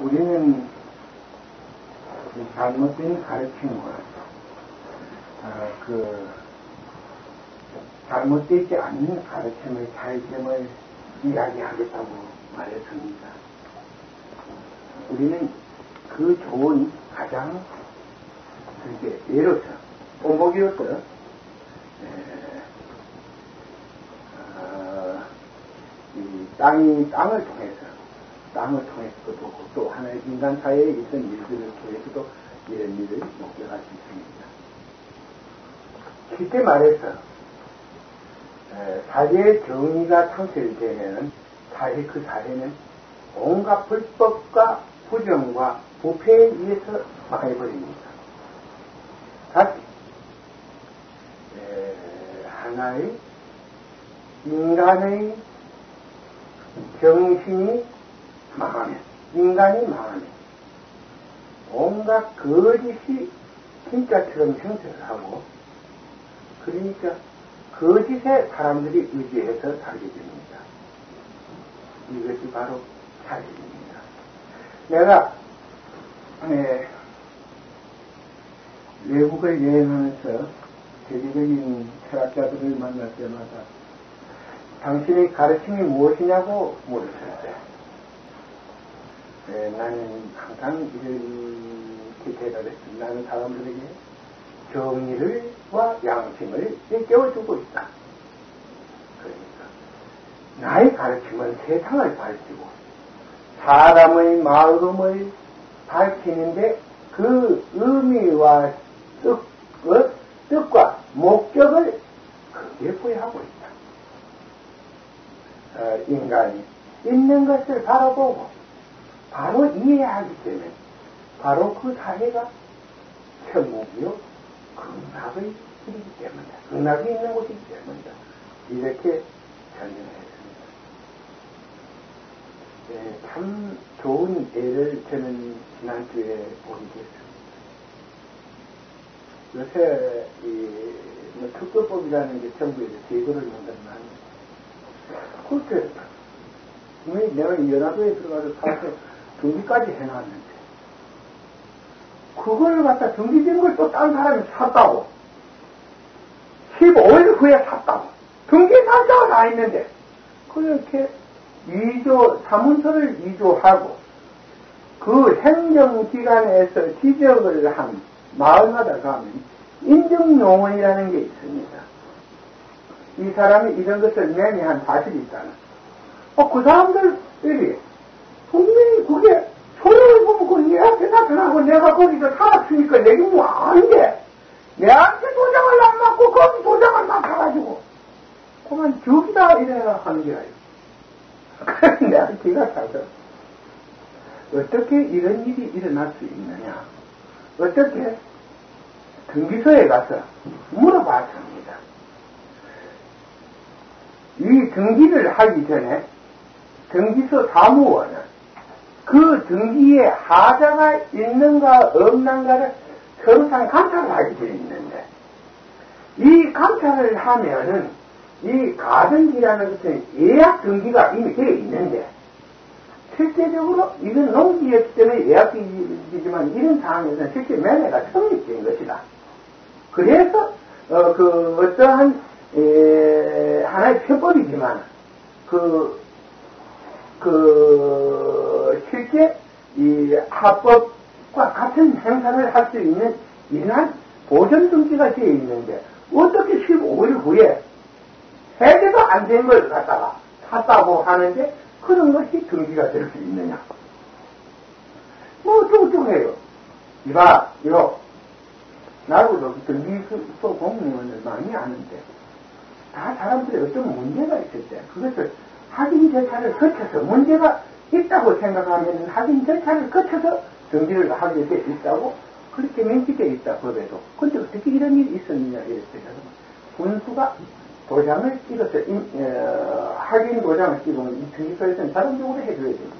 우리는 잘못된 가르침과 잘못되지 않는 가르침의 차이점을 이야기하겠다고 말했습니다. 우리는 그 좋은 가장 예로서 본보기로서 이 땅을 통해서도 보고 또 하나의 인간 사회에 있던 일들을 통해서도 이런 일을 목격할 수 있습니다. 쉽게 말해서 사회의 정의가 창설되면 그 사회는 온갖 불법과 부정과 부패에 의해서 망해버립니다. 다시 하나의 인간의 정신이 망하면, 인간이 망하면 온갖 거짓이 진짜처럼 형성을 하고, 그러니까 거짓에 사람들이 의지해서 살게 됩니다. 이것이 바로 사실입니다. 내가 외국을 여행하면서 세계적인 철학자들을 만날 때마다 당신의 가르침이 무엇이냐고 물었을 때 나는 항상 이렇게 대답했습니다. 나는 사람들에게 정의와 양심을 깨워주고 있다. 그러니까 나의 가르침은 세상을 밝히고 사람의 마음을 밝히는데 그 의미와 뜻과 목적을 크게 부여하고 있다. 인간이 있는 것을 바라보고 바로 이해하기 때문에 바로 그 사회가 천국이요 극락의 길이기 때문이다. 극락이 있는 곳이기 때문이다. 이렇게 설명했습니다. 참 좋은 예를 저는 지난주에 보게 됐습니다. 요새 특별법이라는 게 정부에서 제도를 만들면 그때 내가 연합회에 들어가서 사서 등기까지 해놨는데 그걸 갖다 등기된 걸 또 딴 사람이 샀다고 15일 후에 샀다고 등기 날짜가 다 있는데 그렇게 사문서를 위조하고 그 행정기관에서 지적을 한 마을마다 가면 인정용원이라는 게 있습니다. 이 사람이 이런 것을 매매한 사실이 있다는. 그 사람들이 분명히 그게 소리를 보면 그 내한테 나타나고 내가 거기서 살았으니까 내게 뭐 아닌데 내한테 도장을 안 맞고 거기 도장을 맡아가지고 그만 죽이다 이래야 하는 게 아니에요. 내가 기가 차서 어떻게 이런 일이 일어날 수 있느냐, 어떻게 등기소에 가서 물어봤습니다. 이 등기를 하기 전에 등기소 사무원은 그 등기에 하자가 있는가 없는가를 항상 감찰을 하게 되어 있는데 이 감찰을 하면은 이 가등기라는 것은 예약 등기가 이미 되어 있는데 실제적으로 이건 농지였기 때문에 예약이지만 이런 상황에서는 실제 매매가 성립된 것이다. 그래서 어떠한 하나의 편법이지만 실제 이 합법과 같은 행사를 할 수 있는 이러한 보전 등기가 되어 있는데 어떻게 15일 후에 해제도 안 된 걸 갖다가 샀다고 하는데 그런 것이 등기가 될 수 있느냐? 뭐 뚱뚱해요. 이거 나하고도 등기소 공무원을 많이 아는데 다 사람들이 어떤 문제가 있을 때 그것을 확인 절차를 거쳐서 문제가 있다고 생각하면 확인 절차를 거쳐서 등기를 하게 돼 있다고 그렇게 명시되어 있다 법에도. 근데 어떻게 이런 일이 있었느냐 이랬어요. 군수가 도장을 찍어서 확인 도장을 찍으면 이 등기소에서는 자동적으로 해줘야 됩니다.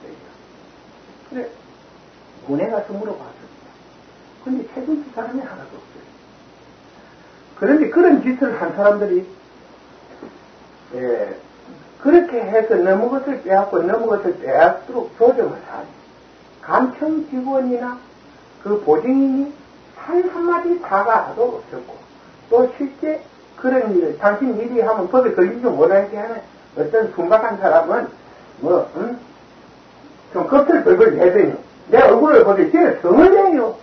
그래 군에 가서 물어봤습니다. 근데 책임질 사람이 하나도 없어요. 그런데 그런 짓을 한 사람들이 그렇게 해서 너무 것을 빼앗고 너무 것을 빼앗도록 조정을 하니 간청 직원이나 그 보증인이 한 한마디 사과도 없었고, 또 실제 그런 일, 당신 일이 하면 법에 걸린 줄 모르게 하는 어떤 순박한 사람은 좀 겁을 벌벌 내더니 내 얼굴을 보기 전에 성을 내요.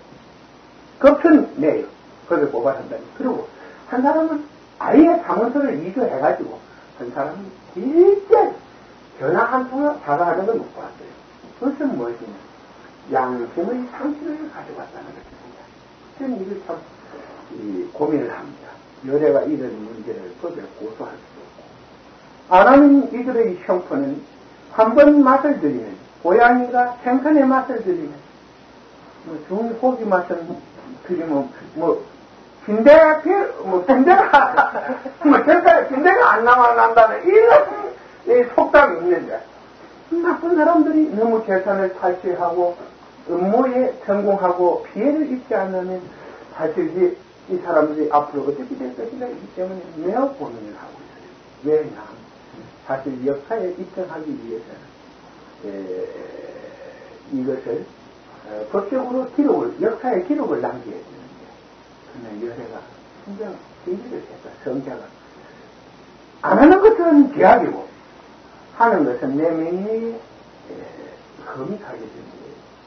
겁을 내요. 법에 고발한다니. 그리고 한 사람은 아예 사무소를 이주해가지고 한 사람은 진짜 전화 한 통을 사과하는 걸 못 봤어요. 그것은 무엇이냐? 양심의 상실을 가져갔다는 것입니다. 저는 이걸 참 고민을 합니다. 여래가 이런 문제를 법에 고소할 수 없고, 안 하는 이들의 형편은 한 번 맛을 들이면, 고양이가 생선의 맛을 들이면, 중고기 맛을 들이면, 빈대가 안 난다는 이런 속담이 있는데, 나쁜 사람들이 너무 재산을 탈취하고, 업무에 성공하고 피해를 입지 않으면, 사실 이 사람들이 앞으로 어떻게 될 것인가 이기 때문에 매우 고민을 하고 있어요. 왜냐? 사실 역사에 입증하기 위해서는 이것을 법적으로 역사의 기록을 남겨야 되는데, 그러나 여래가 신경 진지를 했다. 성자가 안 하는 것은 제약이고 하는 것은 내 명예에 금이 가게 됩니다.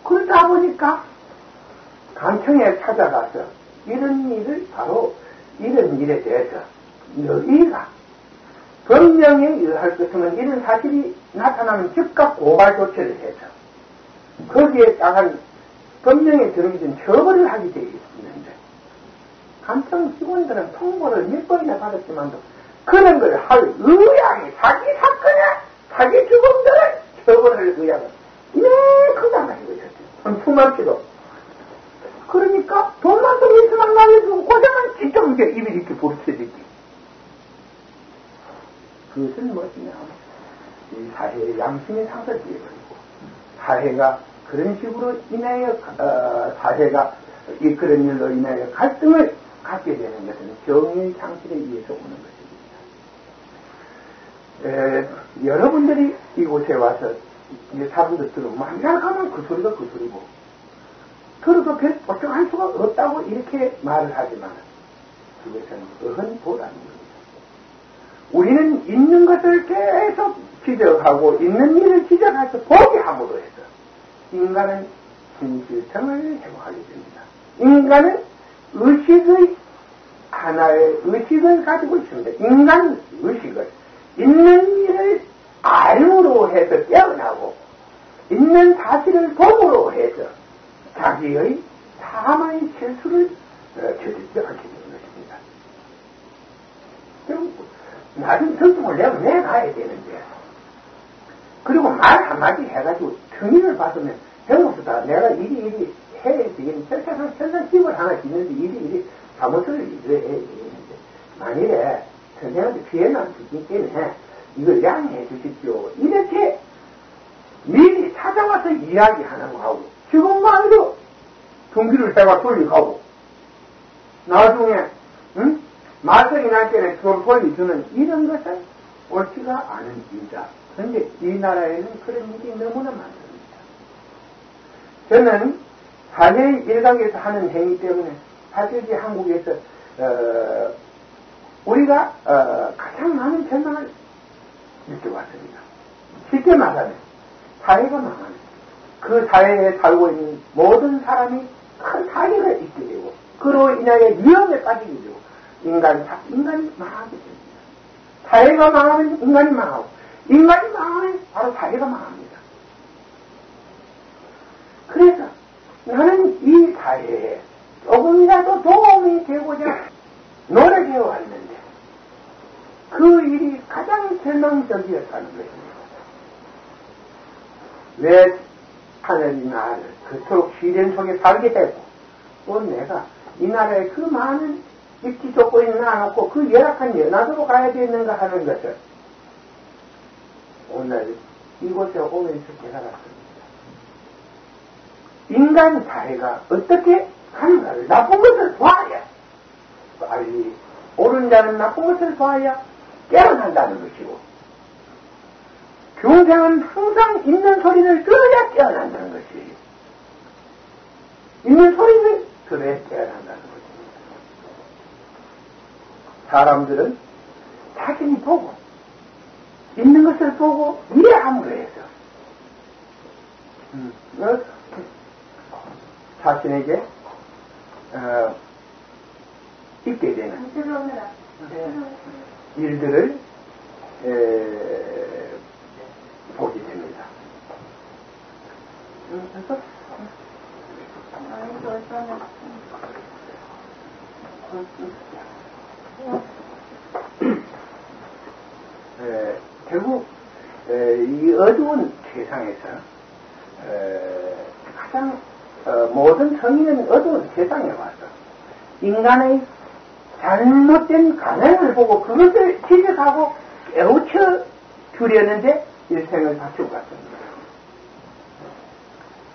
그러다 보니까 간청에 찾아가서 이런 일에 대해서 너희가 법령에 의할 것이면 이런 사실이 나타나면 즉각 고발 조치를 해서 거기에 따른 법령에 들어있는 처벌을 하게 되어 있는데, 간청 직원들은 통보를 몇 번이나 받았지만도 그런 걸 할 의향이 자기 사건에 자기 주범들을 처벌할 의향은 크다는 것이었죠. 엄청나기도. 그러니까 돈만 좀 있으면 날려주고 고생은 진짜 그게 입이 이렇게 부르쳐지지. 그것은 무엇이냐? 이 사회의 양심의 상실되어버리고, 사회가 그런 식으로 인하여 사회가 이 그런 일로 인하여 갈등을 갖게 되는 것은 정의의 상실에 의해서 오는 것입니다. 여러분들이 이곳에 와서 사람들 들으면 만날 가면 그 소리가 그 소리고, 들어도 별 걱정할 수가 없다고 이렇게 말을 하지만 그것은 어헌보라는 겁니다. 우리는 있는 것을 계속 지적하고 있는 일을 지적해서 포기함으로 해서 인간은 진실성을 회복하게 됩니다. 인간은 의식의 하나의 의식을 가지고 있습니다. 인간 의식을 있는 일을 알므로 해서 깨어나고 있는 사실을 보므로 해서 자기의 사망의 실수를 저질러하게 되는 것입니다. 그럼 나중 결정을 내가야 되는데, 그리고 말 한마디 해가지고 승인을 받으면 배우수다 내가 이리 해야 되겠는데, 설상집을 하나 짓는데 이리 사무소를 이리해야 되겠는데, 만일에 선생한테 피해는 주기 때문에 이걸 양해해 주십시오, 이렇게 미리 찾아와서 이야기하는 거하고 지금만 해도 등기를 해가 돌리가고 나중에 말썽이 날 때는 그걸 돌려주는 이런 것은 옳지가 않은 일이다. 그런데 이 나라에는 그런 일이 너무나 많습니다. 저는 사회의 일각에서 하는 행위 때문에 사실 한국에서 우리가 가장 많은 절망을 느껴왔습니다. 쉽게 말하면 사회가 망하는, 그 사회에 살고 있는 모든 사람이 큰 사회가 있게 되고 그로 인하여 위험에 빠지게 되고 인간이 망하게 됩니다. 사회가 망하면 인간이 망하고 인간이 망하면 바로 사회가 망합니다. 그래서 나는 이 사회에 조금이라도 도움이 되고자 노력해 왔는데 그 일이 가장 절망적이었다는 것입니다. 왜 하늘이 나를 그토록 시련 속에 살게 했고, 또 내가 이 나라에 그 많은 입지 조건이 나눠놓고 그 열악한 연하도로 가야 되는가 하는 것을 오늘 이곳에 오면서 깨달았습니다. 인간 사회가 어떻게 하는가를, 나쁜 것을 좋아야 빨리, 옳은 자는 나쁜 것을 좋아야 깨어난다는 것이고, 중생은 항상 있는 소리를 들어야 깨어난다는 것이에요. 있는 소리를 들어야 깨어난다는 것입니다. 사람들은 자신이 보고 있는 것을 보고 이해함으로 해서 자신에게 있게 되는 일들을 보게 됩니다. 결국 이 어두운 세상에서 가장 모든 성인은 어두운 세상에 와서 인간의 잘못된 관행을 보고 그것을 지적하고 깨우쳐 주려는데 일생을 바치고 갔습니다.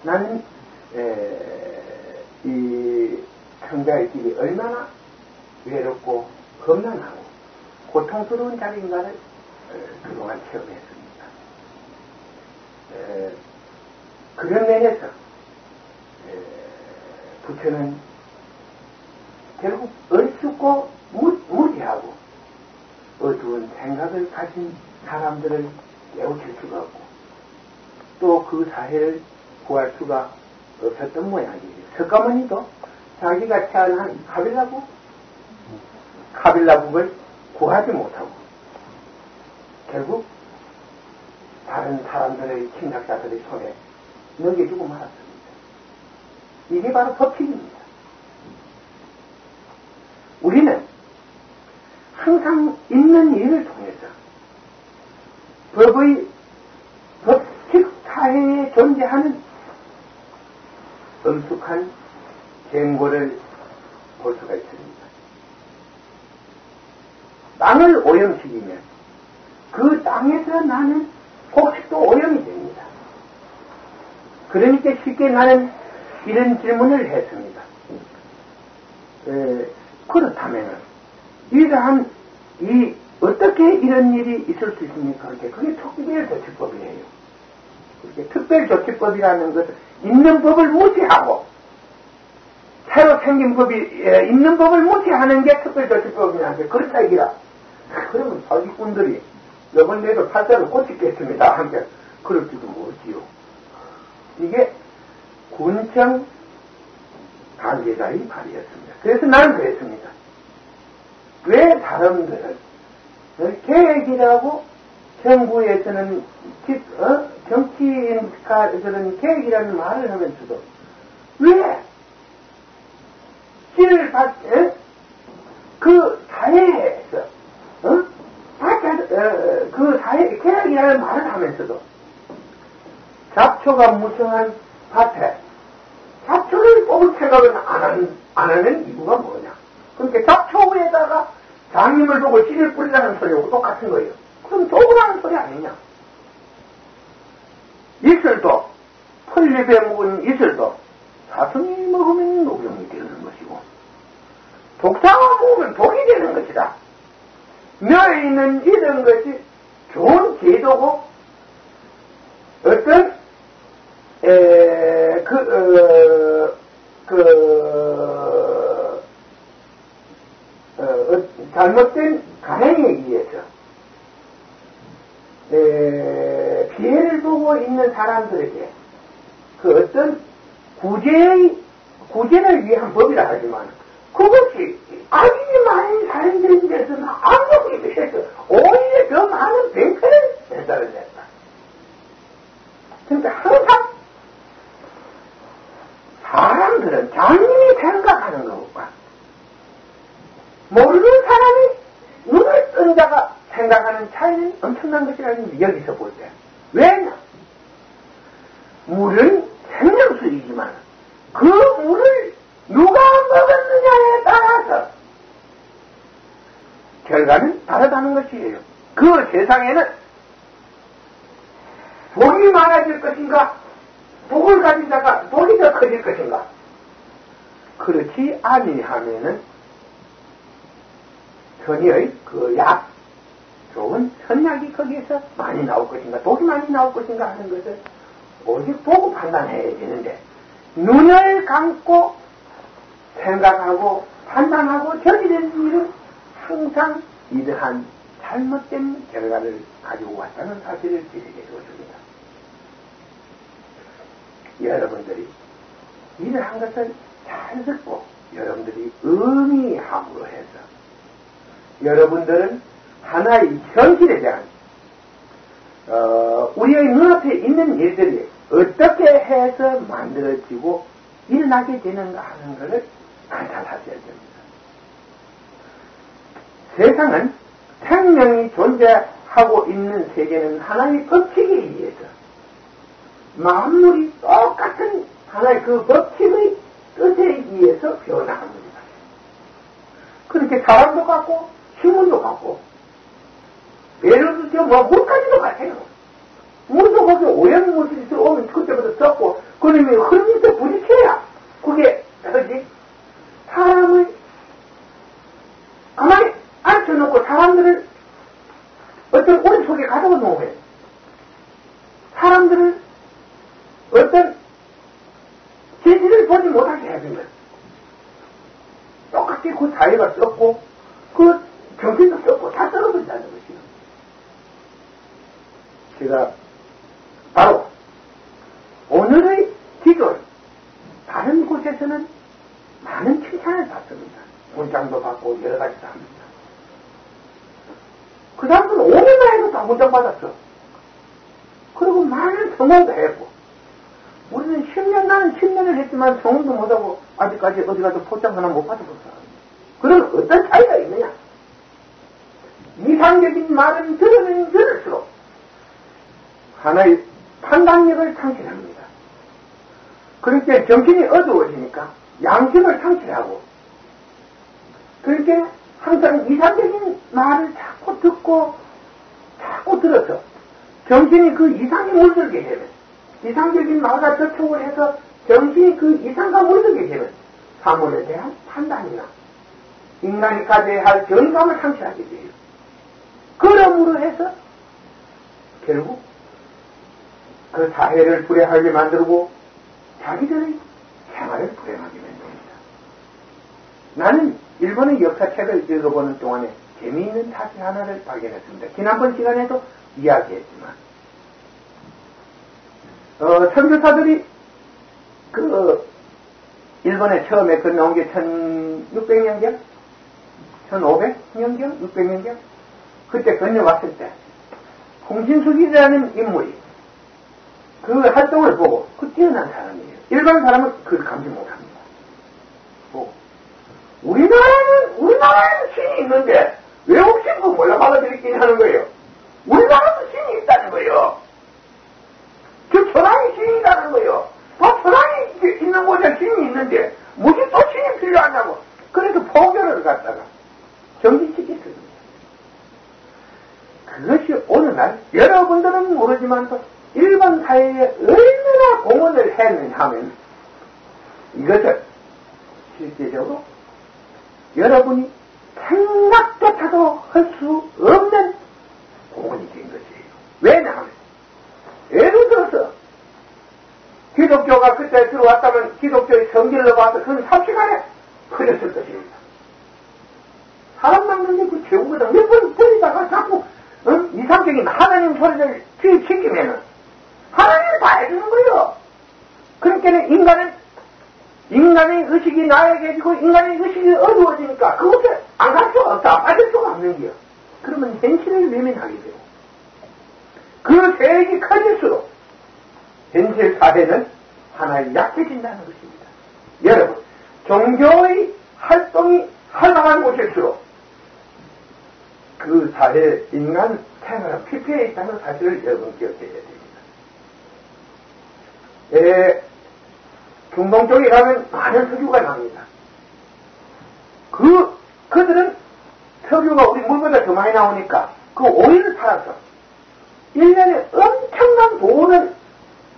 나는 이 성자의 길이 얼마나 외롭고 험난하고 고통스러운 자리인가를 그동안 체험했습니다. 그런 면에서 부처는 결국 얼쑥고 무지하고 어두운 생각을 가진 사람들을 깨우칠 수가 없고 또 그 사회를 구할 수가 없었던 모양이에요. 석가모니도 자기가 태어난 카빌라국을 구하지 못하고 결국 다른 사람들의 침략자들의 손에 넘겨주고 말았습니다. 이게 바로 법칙입니다. 우리는 항상 있는 일을 통해서 법칙 사회에 존재하는 엄숙한 쟁고를 볼 수가 있습니다. 땅을 오염시키면 그 땅에서 나는 곡식도 오염이 됩니다. 그러니까 쉽게 나는 이런 질문을 했습니다. 그렇다면 어떻게 이런 일이 있을 수 있습니까? 그게 특별조치법이에요. 특별조치법이라는 것은 있는 법을 무시하고 새로 생긴 법이 있는 법을 무시하는 게 특별조치법이라는데 그렇다 이기라. 그러면 사기꾼들이 이번에도 팔자를 고치겠습니다. 함께 그럴지도 모르지요. 이게 군청 관계자의 발이었습니다. 그래서 나는 그랬습니다. 왜 사람들은 계획이라고 정부에서는 정치인들은 계획이라는 말을 하면서도 왜 씨를 그 사회에서 그 사회 계획이라는 말을 하면서도 잡초가 무성한 밭에 잡초를 뽑을 생각은 안 하는 이유가 뭐냐? 그러니까 잡초에다가 장님을 보고 씨를 뿌리라는 소리하고 똑같은 거예요. 그럼 조그라는 소리 아니냐? 이슬도, 풀잎에 묵은 이슬도 사슴이 먹으면 녹용이 되는 것이고, 독사가 먹으면 독이 되는 것이다. 묘에 있는 이런 것이 좋은 제도고, 어떤, 잘못된 간행에 의해서 피해를 보고 있는 사람들에게 그 어떤 구제를 위한 법이라 하지만 그것이 악인이 많은 사람들에 대해서는 악력이 되셔서 오히려 더 많은 배패를 배달했다. 그러니까 항상 사람들은 장님이 생각하는 것과 모르는 사람이 눈을 뜬 자가 생각하는 차이는 엄청난 것이라는 여기서 볼 때. 왜냐? 물은 생명수이지만 그 물을 누가 먹었느냐에 따라서 결과는 다르다는 것이에요. 그 세상에는 복이 많아질 것인가? 복을 가진 자가 복이 더 커질 것인가? 그렇지 아니하면은 선의의 그 약, 좋은 선약이 거기에서 많이 나올 것인가, 독이 많이 나올 것인가 하는 것을 오직 보고 판단해야 되는데, 눈을 감고 생각하고 판단하고 저지르는 일은 항상 이러한 잘못된 결과를 가지고 왔다는 사실을 지적해 주었습니다. 여러분들이 이러한 것을 잘 듣고 여러분들이 의미함으로 해서 여러분들은 하나의 현실에 대한 우리의 눈앞에 있는 일들이 어떻게 해서 만들어지고 일어나게 되는가 하는 것을 관찰하셔야 됩니다. 세상은 생명이 존재하고 있는 세계는 하나의 법칙에 의해서 만물이 똑같은 하나의 그 법칙의 뜻에 의해서 변화합니다. 그렇게 사람도 같고 식물도 같고 예를 들어 물까지도 같아요. 물도 거기 오염물질이 들어오면 그때부터 썩고 그러면 흐름에서 부딪혀야 그게 뭐지? 사람을 가만히 앉혀놓고 사람들을 어떤 우리 속에 가져가 놓으면 사람들을 어떤 재질을 보지 못하게 해주면 똑같이 그 사회가 썩고 그 정신도 썩고 다 썩어버린다는 것이요. 제가 바로 오늘의 기도를 다른 곳에서는 많은 칭찬을 받습니다. 문장도 받고 여러 가지도 합니다. 그 사람들은 5년만 해도 다 문장 받았어. 그리고 많은 성공도 했고 우리는 10년, 나는 10년을 했지만 성공도 못하고 아직까지 어디 가서 포장 하나 못 받아봤어. 그럼 어떤 차이가 있느냐? 이상적인 말은 들으면 들을수록 하나의 판단력을 상실합니다. 그렇게 정신이 어두워지니까 양심을 상실하고 그렇게 항상 이상적인 말을 자꾸 듣고 자꾸 들어서 정신이 그 이상에 물들게 되면 이상적인 말과 접촉을 해서 정신이 그 이상과 물들게 되면 사물에 대한 판단이나 인간이 가져야 할 정감을 상실하게 돼요. 그러므로 해서 결국 그 사회를 불행하게 만들고 자기들의 생활을 불행하게 만듭니다. 나는 일본의 역사책을 읽어보는 동안에 재미있는 사실 하나를 발견했습니다. 지난번 시간에도 이야기했지만 선교사들이 일본에 처음에 건너온 게 1600년경? 1500년경? 600년경? 그때 건너왔을 때 홍신숙이라는 인물이 그 활동을 보고 그 뛰어난 사람이에요. 일반 사람은 그걸 감지 못합니다. 우리나라에는 신이 있는데 왜 혹시 그 몰라 받아들이긴 하는 거예요? 우리나라도 신이 있다는 거예요. 저 천황이 신이 있다는 거예요. 천황이 있는 곳에 신이 있는데 무슨 또 신이 필요하냐고. 그래서 포교를 갖다가 정지시켰습니다. 그것이 오늘날 여러분들은 모르지만 또 일반 사회에 얼마나 공헌을 했느냐 하면 이것을 실제적으로 여러분이 생각조차도 할 수 없는 공헌이 된 것이에요. 왜냐하면 예를 들어서 기독교가 그때 들어왔다면 기독교의 성질을 봐서 그건 삽시간에 흘렸을 것입니다. 사람 만드는 그 최후거든. 몇 번 버리다가 자꾸 이상적인 하나님 소리를 투입시키면은 하나님이 다 해주는 거예요. 그러니까 인간의 의식이 나에게지고 인간의 의식이 어두워지니까 그것을 안 갈 수가 없다. 빠질 수가 없는 거예요. 그러면 현실을 외면하게 되고 그 세력이 커질수록 현실 사회는 하나의 약해진다는 것입니다. 여러분, 종교의 활동이 활발한 곳일수록 그 사회 인간 생활은 피폐해 있다는 사실을 여러분 기억해야 됩니다. 중동 쪽에 가면 많은 석유가 납니다. 그들은 석유가 우리 물보다 더 많이 나오니까 그 오일을 팔아서 1년에 엄청난 돈을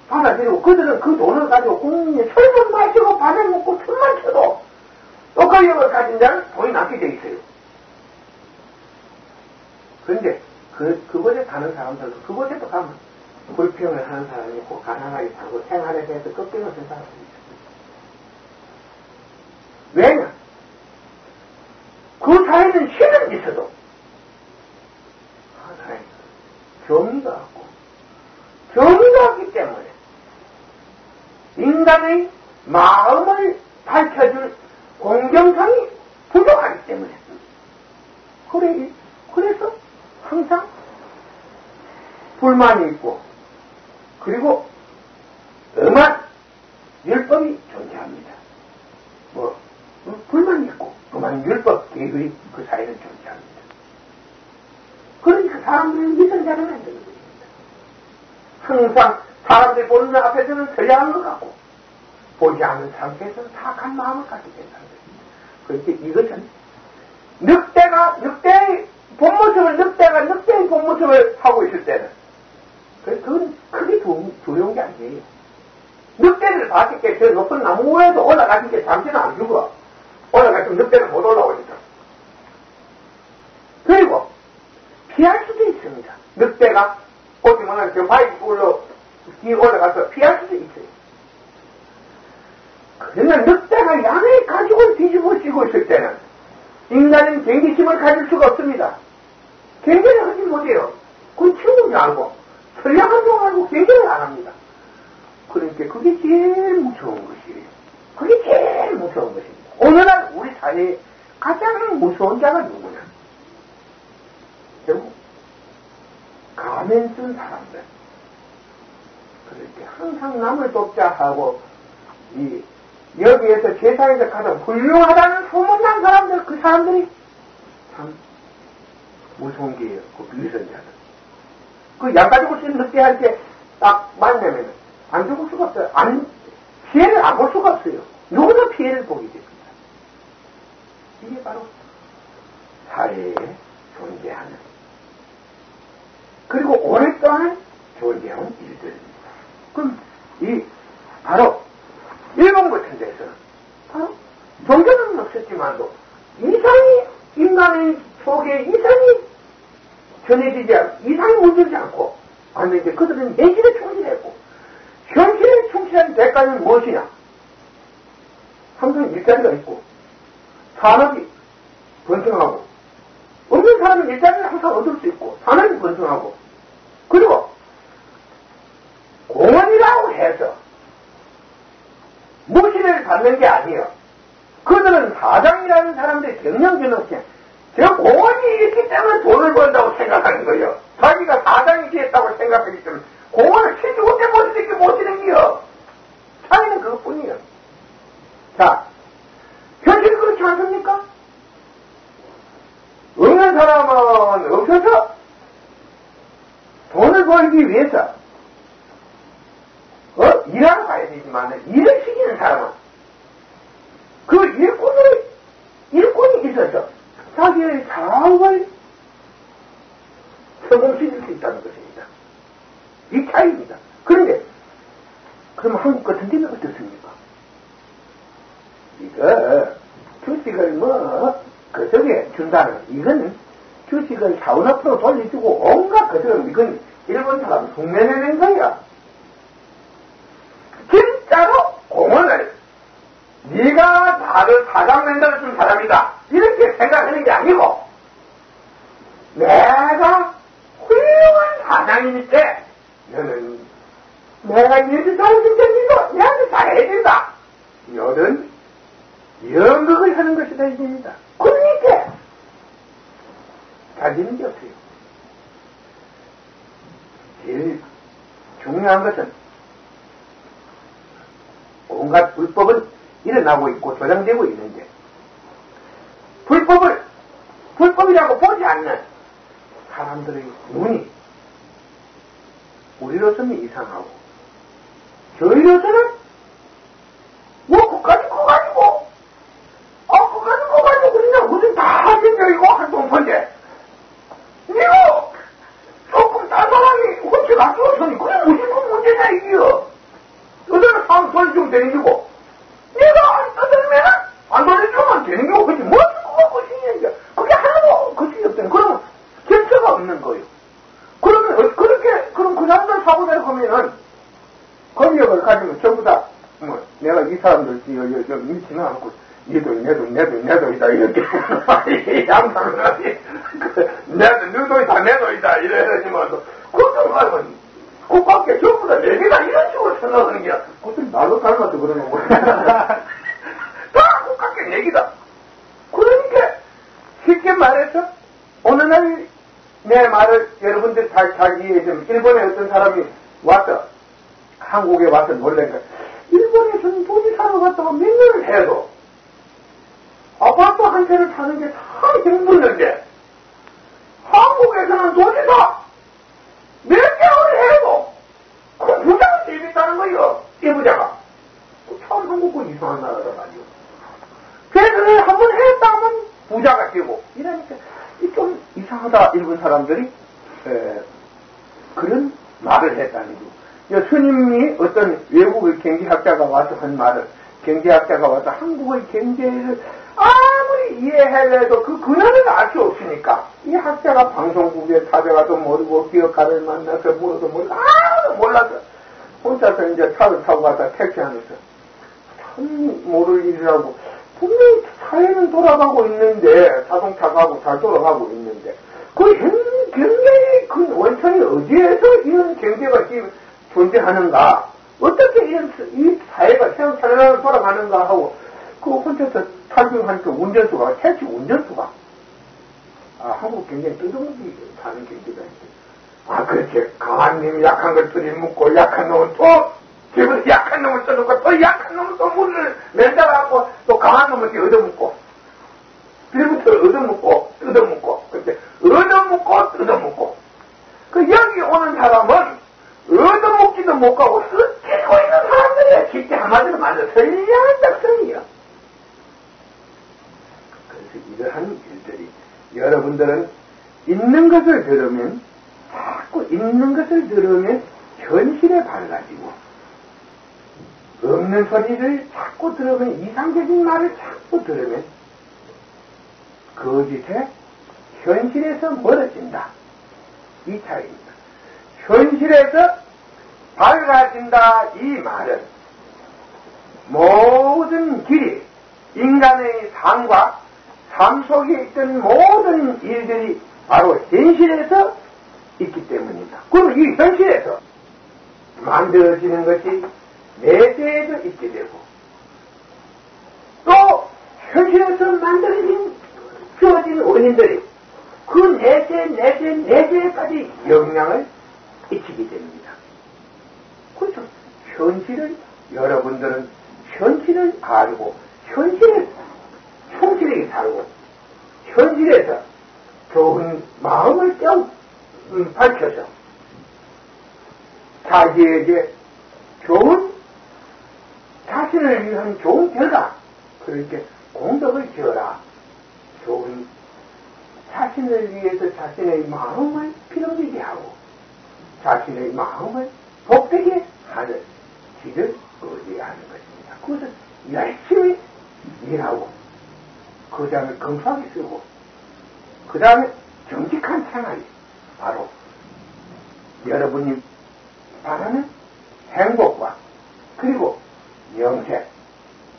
받아들이고 그들은 그 돈을 가지고 국민이 술만 마시고 밥을 먹고 춤만 춰도 떡갈력을 가진 자는 돈이 남게 돼 있어요. 그런데 그곳에 사는 사람들도 그곳에도 가면 불평을 하는 사람이 있고 가난하게 살고 생활에 대해서 걱정을 하는 사람이 있습니다. 왜냐? 그 사회는 신은 있어도 하나의 정의가 없고, 정의가 없기 때문에 인간의 마음을 밝혀줄 공정성이 부족하기 때문에 그래서 항상 불만이 있고, 그리고 엄한 율법이 존재합니다. 불만이 있고 엄한 율법 계획이 그 사회는 존재합니다. 그러니까 사람들이 미성자를 만드는 것입니다. 항상 사람들이 보는 것 앞에서는 선량한 것 같고, 보지 않는 상태에서는 사악한 마음을 갖게 된다는 것입니다. 그러니까 이것은 늑대의 본모습을 하고 있을 때는, 그건 크게 두려운 게 아니에요. 늑대를 봤을 때 저 높은 나무 위에서 올라가실 때 잠시는 안 죽어. 올라가시면 늑대는 못 올라오니까. 그리고 피할 수도 있습니다. 늑대가 오지만은 저 바위 뒤에 올라가서 피할 수도 있어요. 그러나 늑대가 양의 가죽을 뒤집어 씌고 있을 때는 인간은 경계심을 가질 수가 없습니다. 경계를 하지 못해요. 그건 치우지 않고 선량한 줄 알고 경계를 안 합니다. 그러니까 그게 제일 무서운 것이에요. 그게 제일 무서운 것입니다. 오늘날 우리 사회에 가장 무서운 자가 누구냐? 결국 가면 쓴 사람들. 그렇게 항상 남을 돕자 하고, 여기에서 세상에서 가장 훌륭하다는 소문난 사람들, 그 사람들이 참 무서운 게요. 그 비선자들. 그 양가지고 쓴 늑대한테 딱 만나면 안 죽을 수가 없어요. 피해를 안 볼 수가 없어요. 누구나 피해를 보게 됩니다. 이게 바로 사회에 존재하는, 그리고 오랫동안 존재한 일들입니다. 그럼 바로 일본 같은 데서는 바로 종교는 없었지만도 인간의 속에 이상이 물들지 않고, 아니, 이제 그들은 현실에 충실했고, 현실에 충실한 대가는 무엇이냐? 항상 일자리가 있고, 산업이 번성하고, 없는 사람은 일자리를 항상 얻을 수 있고, 산업이 번성하고, 그리고 공원이라고 해서 무시를 받는 게 아니에요. 그들은 사장이라는 사람들이 경영진업체, 저 공원이 있기 때문에 돈을 번다고 생각하는 거예요. 자기가 사장이 됐다고 생각하기 때문에 공원을 시주고 때 못 지는기요. 차이는 그것뿐이에요. 자, 현실이 그렇지 않습니까? 없는 사람은 없어서 돈을 벌기 위해서 일하러 가야 되지만, 일을 시키는 사람은 그 일꾼이 있어서 자기의 사업을 성공시킬 수 있다는 것입니다. 이 차이입니다. 그런데 그럼 한국 같은 데는 어떻습니까? 이거 주식을 그쪽에 준다는, 이거는 주식을 사원 앞으로 돌려주고 온갖 이건 일본 사람 흉내내는 거야. 진짜로 공원을 네가 나를 사장 만들어준 사람이다 이렇게 생각하는 게 아니고, 내가 훌륭한 사장이니까 너는 내가 일을 잘해줄 테니까 내한테 잘해야 된다, 이런 연극을 하는 것이다 이겁니다. 그러니까 가지는 게 없어요. 제일 중요한 것은 온갖 불법은 일어나고 있고 조장되고 있는데, 불법이라고 보지 않는 사람들의 눈이 우리로서는 이상하고, 저희로서는 그까지 커가지고 그냥 무슨 다 생겨이고 한동펀데 이거 조금 딴 사람이 혼자 가져왔으니 그게 무슨 문제냐 이게요. 너희는 사람 돌려주면 되는 거고, 내가 안 떠들면 안 돌려주면 되는 거고, 그치? 무슨 그거 것이냐, 그게 하나도 것이 없다는, 그러면 결처가 없는 거예요. 그러면 그럼 그 사람들 사고대로 하면은 권력을 가지면 전부 다 내가 이 사람들 미치는 않고 내도이다 이렇게 양상을 하지. 너도이다 내도이다 이래야지만 그것도 말은 그밖에 전부 다 내게다 이런 식으로 생각하는 게 그것도 나도 닮아서 그러는 거야. 다 그밖에 내기다. 그러니까 쉽게 말해서 어느 날 내 말을 여러분들 잘 이해해 주면 일본에 어떤 사람이 와서 한국에 와서 놀래니까 일본에서는 돈이 사러 갔다가 몇 년을 해도 아파트 한 채를 사는 게 참 힘들는데 한국에서는 돈이 다 몇 개월 해도 그 부자가 재밌다는 거예요. 이 부자가. 참 한국은 이상한 나라다 말이요. 그래서 한번 했다 하면 부자가 되고 이러니까 좀 이상하다 일본 사람들이 그런 말을 했다는 거. 스님이 어떤 외국의 경제학자가 와서 한 말을 경제학자가 와서 한국의 경제를 아무리 이해하려도 그 근원을 알 수 없으니까 이 학자가 방송국에 찾아가도 모르고 기업가를 만나서 물어도 모르고 아무도 몰라서 혼자서 이제 차를 타고 가서 택시 안에서 참 모를 일이라고 분명히 사회는 돌아가고 있는데 자동차 가고 잘 돌아가고 있는데 그 굉장히 그 원천이 어디에서 이런 경제가 지금 존재하는가 어떻게 이 사회가 생활을 돌아가는가 하고 그 혼자서 탈중하니까 운전수가 택시 운전수가 한국 굉장히 뜯어먹기 사는 경제가 있대. 그렇지. 강한 놈이 약한 걸 들이묻고 약한 놈은 또 기분 약한 놈을 써놓고 또 약한 놈은 또 물을 맨다라고 또 강한 놈을 얻어먹고 빌부터 얻어먹고 뜯어먹고 그렇게 얻어먹고 뜯어먹고 그 여기 오는 사람은 얻어먹지도 못 가고 쓰키고 있는 사람들이야. 쉽게 한마디로 말해서 선량한 작성이야. 그래서 이러한 일들이 여러분들은 있는 것을 들으면 자꾸 있는 것을 들으면 현실에 밝아지고 없는 소리를 자꾸 들으면 이상적인 말을 자꾸 들으면 거짓에 현실에서 멀어진다. 이 차이입니다. 현실에서 밝아진다 이 말은 모든 길이 인간의 삶과 삶 속에 있던 모든 일들이 바로 현실에서 있기 때문입니다. 그럼 이 현실에서 만들어지는 것이 내세에도 있게 되고 또 현실에서 만들어진 주어진 원인들이 그 내세까지 영향을 끼치게 됩니다. 그렇죠. 현실을 여러분들은 현실을 알고 현실을 충실하게 살고 현실에서 좋은 마음을 밝혀서 자기에게 좋은 자신을 위한 좋은 결과 그렇게 공덕을 지어라. 좋은 자신을 위해서 자신의 마음을 피로리게 하고 자신의 마음을 복되게 하는 길을 의지해야 하는 것입니다. 그것은 열심히 일하고 그 다음에 건강하게 쓰고 그 다음에 정직한 생활이 바로 여러분이 바라는 행복과 그리고 영생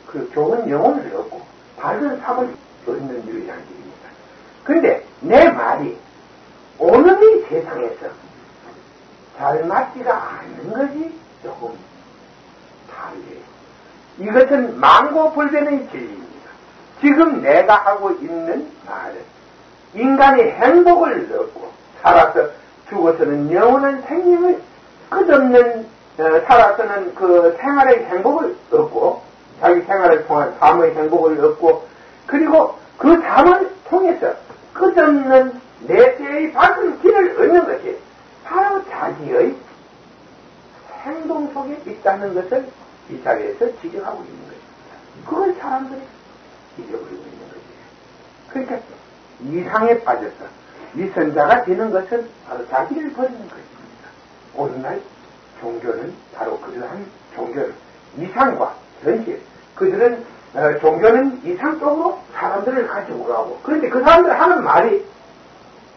그 좋은 영혼을 얻고 밝은 삶을 얻는 유일한 길입니다. 그런데 내 말이 오늘 이 세상에서 잘 맞지가 않는 것이 조금 다르게요. 이것은 망고불변의 진리입니다. 지금 내가 하고 있는 말은 인간이 행복을 얻고 살아서 죽어서는 영원한 생명을 끝없는 살아서는 그 생활의 행복을 얻고 자기 생활을 통한 삶의 행복을 얻고 그리고 그 삶을 통해서 끝없는 내세의 밝은 길을 얻는 것이 바로 자기의 행동 속에 있다는 것을 이 자리에서 지적하고 있는 것입니다. 그걸 사람들이 잊어버리고 있는 것이에요. 그러니까 이상에 빠져서 위선자가 되는 것은 바로 자기를 버리는 것입니다. 오늘날 종교는 바로 그러한 종교를 이상과 현실 그들은 종교는 이상 쪽으로 사람들을 가지고 가고 그런데 그 사람들 하는 말이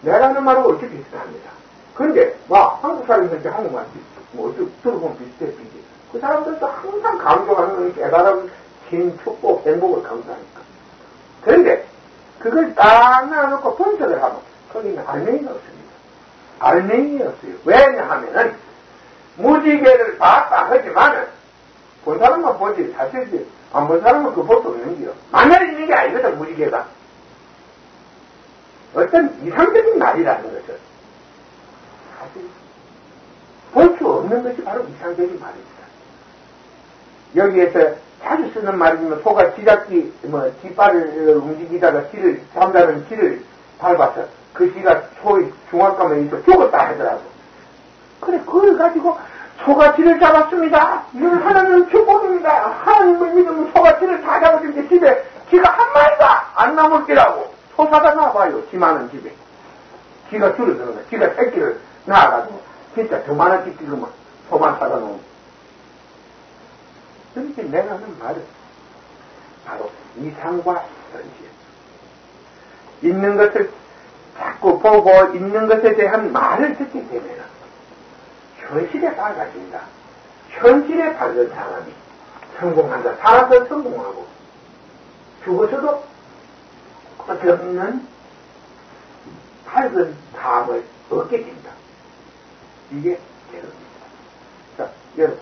내가 하는 말하고 어떻게 비슷합니다. 그런데 한국 사람들한테 한국말 들어보면 비슷해. 그 사람들도 항상 강조하는 건 깨달음, 신, 축복, 행복을 강조하니까 그런데 그걸 딱 놔놓고 분석을 하면 거기는 알맹이가 없습니다. 알맹이가 없어요. 왜냐하면은 무지개를 봤다 하지만은 본 사람만 보지 사실 안 본 사람은 그 볼 수 없는 게요. 만날 있는 게 아니거든 무지개가. 어떤 이상적인 말이라는 것은 사실 볼 수 없는 것이 바로 이상적인 말입니다. 여기에서 자주 쓰는 말이면 소가 쥐잡기 뒷발을 움직이다가 쥐를 잠자는 쥐를 밟아서 그 쥐가 소의 중압감에 있어 죽었다 하더라고. 그래 그걸 가지고 소가 쥐를 잡았습니다. 이건 하나님의 축복입니다. 하나님을 믿으면 소가 쥐를 다 잡아주는데 집에 쥐가 한 마리가 안 남을 거라고. 소 사다 놔봐요. 쥐 많은 집에. 쥐가 줄어드는 거야. 쥐가 새끼를 낳아가지고 진짜 더 많은 쥐 지금은 소만 사다 놓으면. 그렇게 내가 하는 말은 바로 이상과 현실. 있는 것을 자꾸 보고 있는 것에 대한 말을 듣게 되면 현실에 밝아진다. 현실에 밝은 사람이 성공한다. 살아서 성공하고 죽어서도 끝없는 밝은 삶을 얻게 된다. 이게 되는 겁니다. 자, 여러분,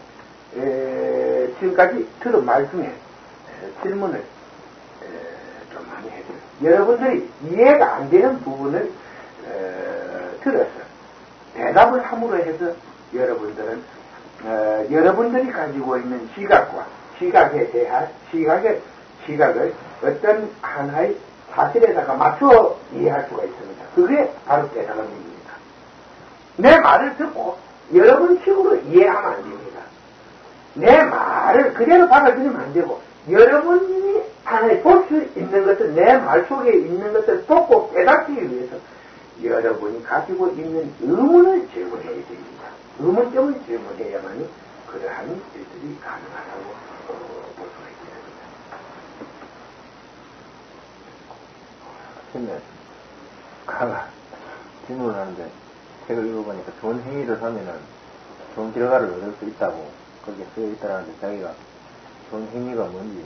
지금까지 들은 말 중에 질문을 좀 많이 해드려요. 여러분들이 이해가 안 되는 부분을 들어서 대답을 함으로 해서 여러분들은 여러분들이 가지고 있는 시각과 시각에 대한 시각을 어떤 하나의 사실에다가 맞춰 이해할 수가 있습니다. 그게 바로 대단함입니다. 내 말을 듣고 여러분 식으로 이해하면 안 됩니다. 내 말을 그대로 받아들이면 안 되고 여러분이 하나의 볼 수 있는 것을 내 말 속에 있는 것을 보고 깨닫기 위해서 여러분이 가지고 있는 의문을 제거해야 됩니다. 의문점을 제거해야만이 그러한 일들이 가능하다고 볼 수가 있습니다. 근데 가가 질문을 하는데 책을 읽어보니까 좋은 행위를 하면은 좋은 결과를 얻을 수 있다고 거기에 쓰여 있다라는데 자기가 좋은 행위가 뭔지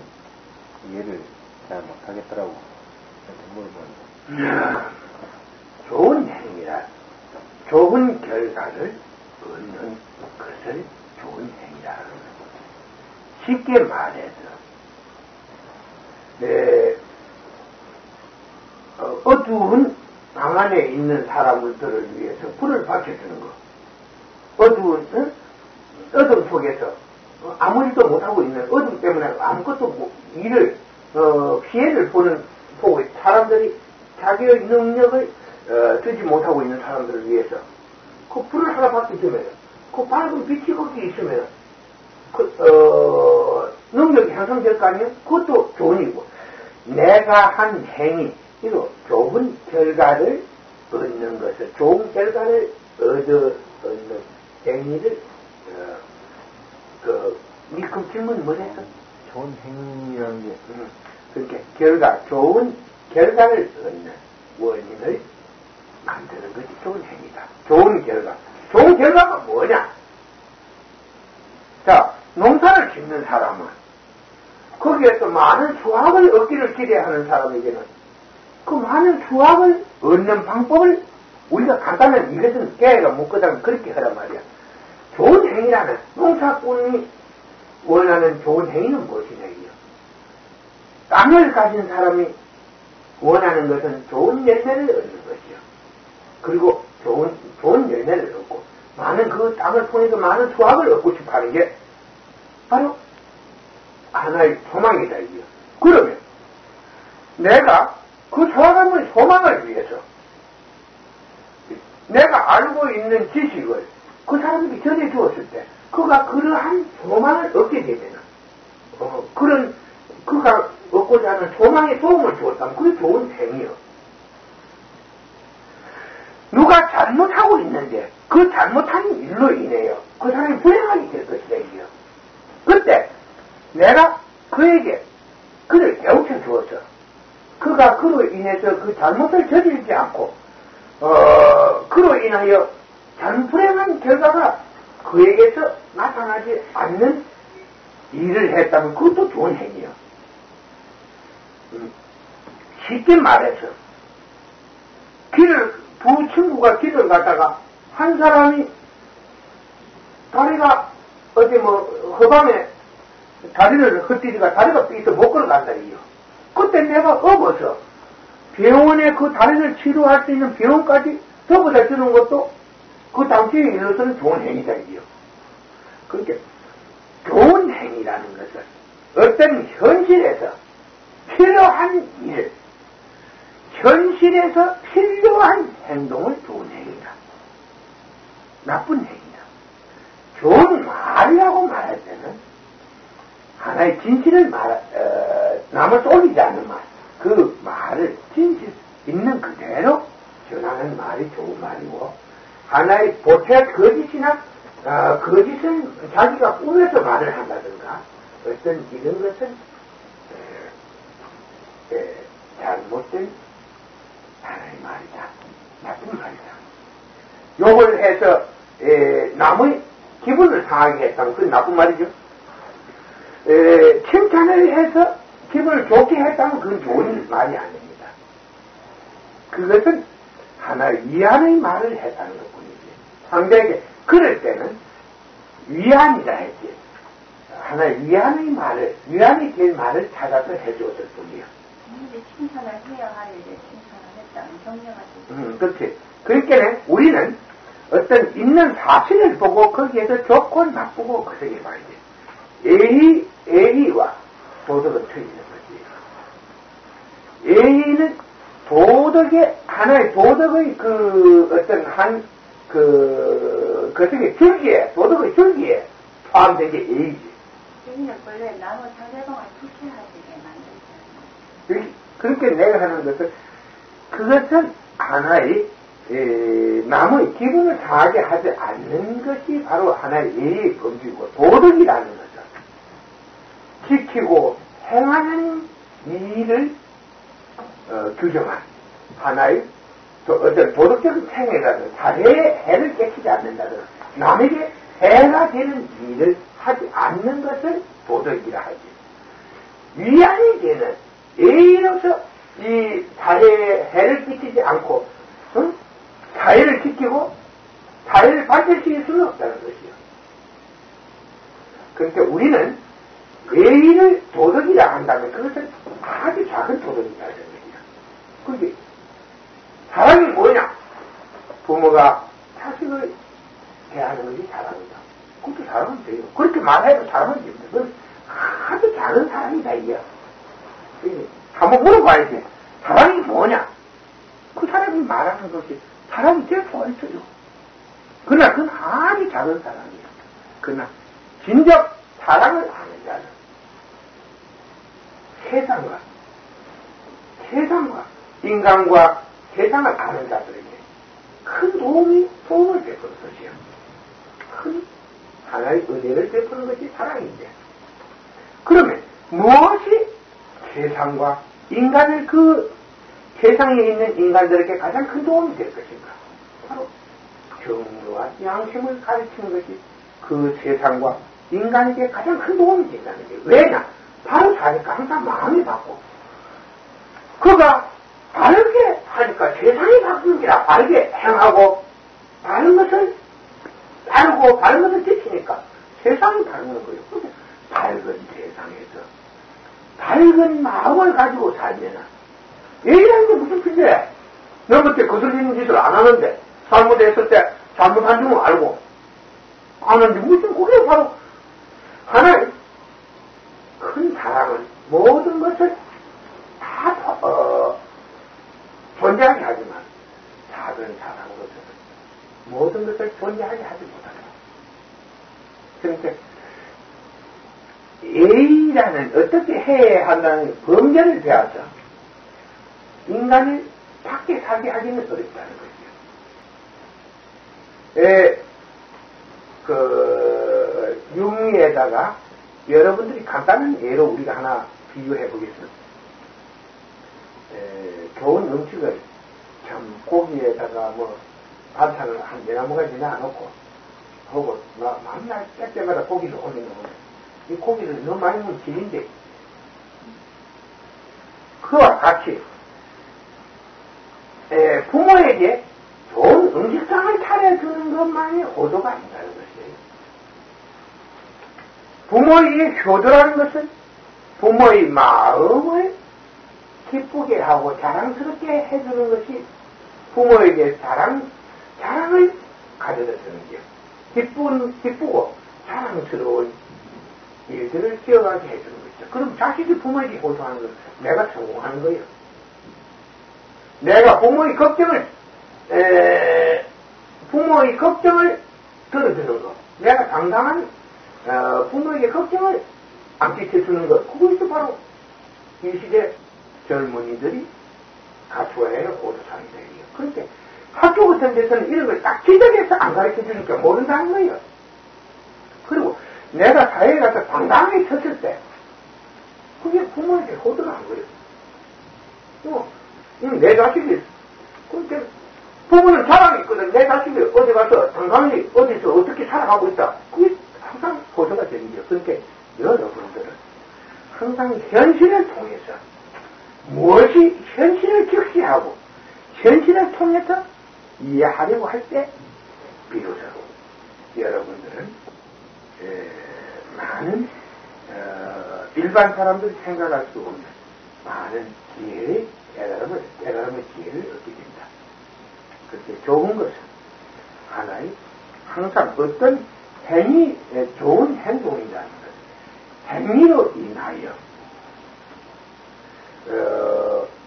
이해를 잘 못하겠더라고. 물어보는데. 좋은 행위라 좋은 결과를 얻는 것을 좋은 행위라 하는 거예요. 쉽게 말해서 어두운 방 안에 있는 사람들을 위해서 불을 밝혀주는 거. 어두운 어둠 속에서 아무 일도 못하고 있는 어둠 때문에 아무것도 피해를 보고 사람들이 자기의 능력을 쓰지 못하고 있는 사람들을 위해서 그 불을 하나 밝혀주면 그 밝은 빛이 거기 있으면 능력이 향상될 거 아니에요? 그것도 좋은 일이고 내가 한 행위 이거 좋은 결과를 얻는 것을 좋은 결과를 얻는 행위를 그 질문 뭐랬어? 좋은 행위라는 게 그러니까 좋은 결과를 얻는 원인을 만드는 것이 좋은 행위다. 좋은 결과. 좋은 결과가 뭐냐? 자, 농사를 짓는 사람은 거기에서 많은 수확을 얻기를 기대하는 사람에게는 그 많은 수확을 얻는 방법을 우리가 간단한 이것은 깨가 묻거든 그렇게 하란 말이야. 좋은 행위라면 농사꾼이 원하는 좋은 행위는 무엇이냐 이요. 땅을 가진 사람이 원하는 것은 좋은 열매를 얻는 것이요. 그리고 좋은 열매를 얻고 많은 그 땅을 통해서 많은 수확을 얻고 싶어 하는 게 바로 하나의 소망이다 이요. 그러면 내가 그 사람의 소망을 위해서 내가 알고 있는 지식을 그 사람에게 전해 주었을 때 그가 그러한 소망을 얻게 되면 그가 얻고자 하는 소망에 도움을 주었다면 그게 좋은 행위요. 누가 잘못하고 있는데 그 잘못한 일로 인해요 그 사람이 불행하게 될 것이다 이요. 그때 내가 그에게 그를 깨우쳐 주어서 그가 그로 인해서 그 잘못을 저지르지 않고 그로 인하여 불행한 결과가 그에게서 나타나지 않는 일을 했다면 그것도 좋은 행위야. 쉽게 말해서 두 친구가 길을 가다가 한 사람이 다리가 어디 허방에 다리를 헛디디가 다리가 삐서 못 걸어간다리요. 그때 내가 업어서 병원에 그 다리를 치료할 수 있는 병원까지 접어다 주는 것도 그 당시에 있어서는 좋은 행위다리요. 그러니까 좋은 행위라는 것은 어떤 현실에서 필요한 일, 현실에서 필요한 행동을 좋은 행위다. 나쁜 행위다. 좋은 말이라고 말할 때는 하나의 진실을 남을 쏠리지 않는 말, 그 말을 진실 있는 그대로 전하는 말이 좋은 말이고, 하나의 보태 거짓이나 거짓은 자기가 꾸며서 말을 한다든가 어떤 이런 것은 잘못된 하나의 말이다. 나쁜 말이다. 욕을 해서 남의 기분을 상하게 했다면 그건 나쁜 말이죠. 칭찬을 해서 기분을 좋게 했다면 그건 좋은 말이 아닙니다. 그것은 하나의 위안의 말을 했다는 것뿐이지. 상대에게 그럴 때는 위안이라 했지. 하나의 위안의 말을, 위안이 될 말을 찾아서 해주었을 뿐이야. 근데 칭찬을 해야 할 일에 칭찬을 했다는 경영하지. 그렇지. 그러니까 우리는 어떤 있는 사실을 보고 거기에서 좋고 나쁘고 그렇게 말이지. 예의와 도덕은 틀리는 거지. 예의는 도덕의, 하나의 도덕의 그것의 줄기에, 도덕의 줄기에 포함된 게 예의지. 예의는 원래 남의 상대방을 불쾌하게 만들잖아요. 그렇게 내가 하는 것은, 그것은 하나의, 남의 기분을 상하게 하지 않는 것이 바로 하나의 예의의 범주이고, 도덕이라는 것은 지키고 행하는 일을 규정한 하나의 어떤 도덕적인 행위라든 사회에 해를 끼치지 않는다든 남에게 해가 되는 일을 하지 않는 것을 도덕이라 하지. 위안이 되는 예의로서 이 사회에 해를 끼치지 않고 사회를 지키고 사회를 발전시킬 수는 없다는 것이요. 그러니까 우리는 예의를 도덕이라 한다면 그것은 아주 작은 도덕이라는 것이야. 그게 사랑이 뭐냐? 부모가 자식을 대하는 것이 사랑이다. 그것도 사랑은 돼요. 그렇게 말해도 사랑은 됩니다. 그건 아주 작은 사랑이다, 이게. 한번 물어봐야지. 사랑이 뭐냐? 그 사람이 말하는 것이 사랑이 될 수가 있어요. 그러나 그건 아주 작은 사랑이야. 그러나 진정 사랑을 아는 자는 세상과 인간과 세상을 아는 자들에게 큰 도움을 베푸는 것이야. 큰 하나의 은혜를 베푸는 것이 사랑인데, 그러면 무엇이 세상과 인간을 세상에 있는 인간들에게 가장 큰 도움이 될 것인가? 바로 정의와 양심을 가르치는 것이 그 세상과 인간에게 가장 큰 도움이 된다는 게. 왜냐? 바로 자니까 항상 마음이 바뀌고, 그가 바르게 하니까 세상이 바뀌는 게라. 바르게 행하고 바른 것을 따르고 바른 것을 지키니까 세상이 바르는 거예요. 밝은 세상에서 밝은 마음을 가지고 살면 예의라는 게 무슨 필요해? 너 그때 거슬리는 짓을 안 하는데 잘못했을 때 잘못한 줄은 알고 안 하는데 무슨 그게 바로 하나의 큰 사랑은 모든 것을 다 존재하게 하지만 작은 사랑으로서는 모든 것을 존재하게 하지 못한다. 그러니까 예의라는 어떻게 해야 한다는 범죄를 배워서 인간을 밖에 살게 하기는 어렵다는 거죠. 융리에다가 여러분들이 간단한 예로 우리가 하나 비유해 보겠습니다. 좋은 음식을 참 고기에다가 반찬을 한 4-5가지 놔놓고 하고 맨날 때때마다 고기를 올리는 거예요. 이 고기를 너무 많이 먹으면 질인데, 그와 같이 부모에게 좋은 음식상을 차려주는 것만이 효도가 아니라는 것이에요. 부모에게 효도라는 것은 부모의 마음을 기쁘게 하고 자랑스럽게 해주는 것이 부모에게 자랑을 가져다 주는 게 기쁘고 자랑스러운 일들을 기억하게 해주는 것이죠. 그럼 자식이 부모에게 효도하는 것은 내가 성공하는 거예요. 내가 부모의 걱정을 들어주는 것, 내가 당당한 부모에게 걱정을 안 끼쳐주는 것, 그것이 바로 이 시대 젊은이들이 갖춰야 할 호도상이다. 그런데 학교 같은 데서는 이런 걸 딱 지적해서 안 가르쳐 주니까 모른다는 거예요. 그리고 내가 사회에 가서 당당하게 섰을 때 그게 부모에게 호도가 한 거예요. 내 자식이 그렇게 부모는 자랑이 있거든. 내 자식이 어디 가서 당당히 어디서 어떻게 살아가고 있다. 그게 항상 호도가 되는 거예요. 그러니까 여러분들은 항상 현실을 통해서 무엇이 현실을 직시하고 현실을 통해서 이해하려고 할 때 비로소 여러분들은 많은 일반 사람들이 생각할 수 없는 많은 기회의 깨달음의 기회를 얻게 된다. 그렇게 좋은 것은 하나의 항상 어떤 좋은 행동이라는 것, 행위로 인하여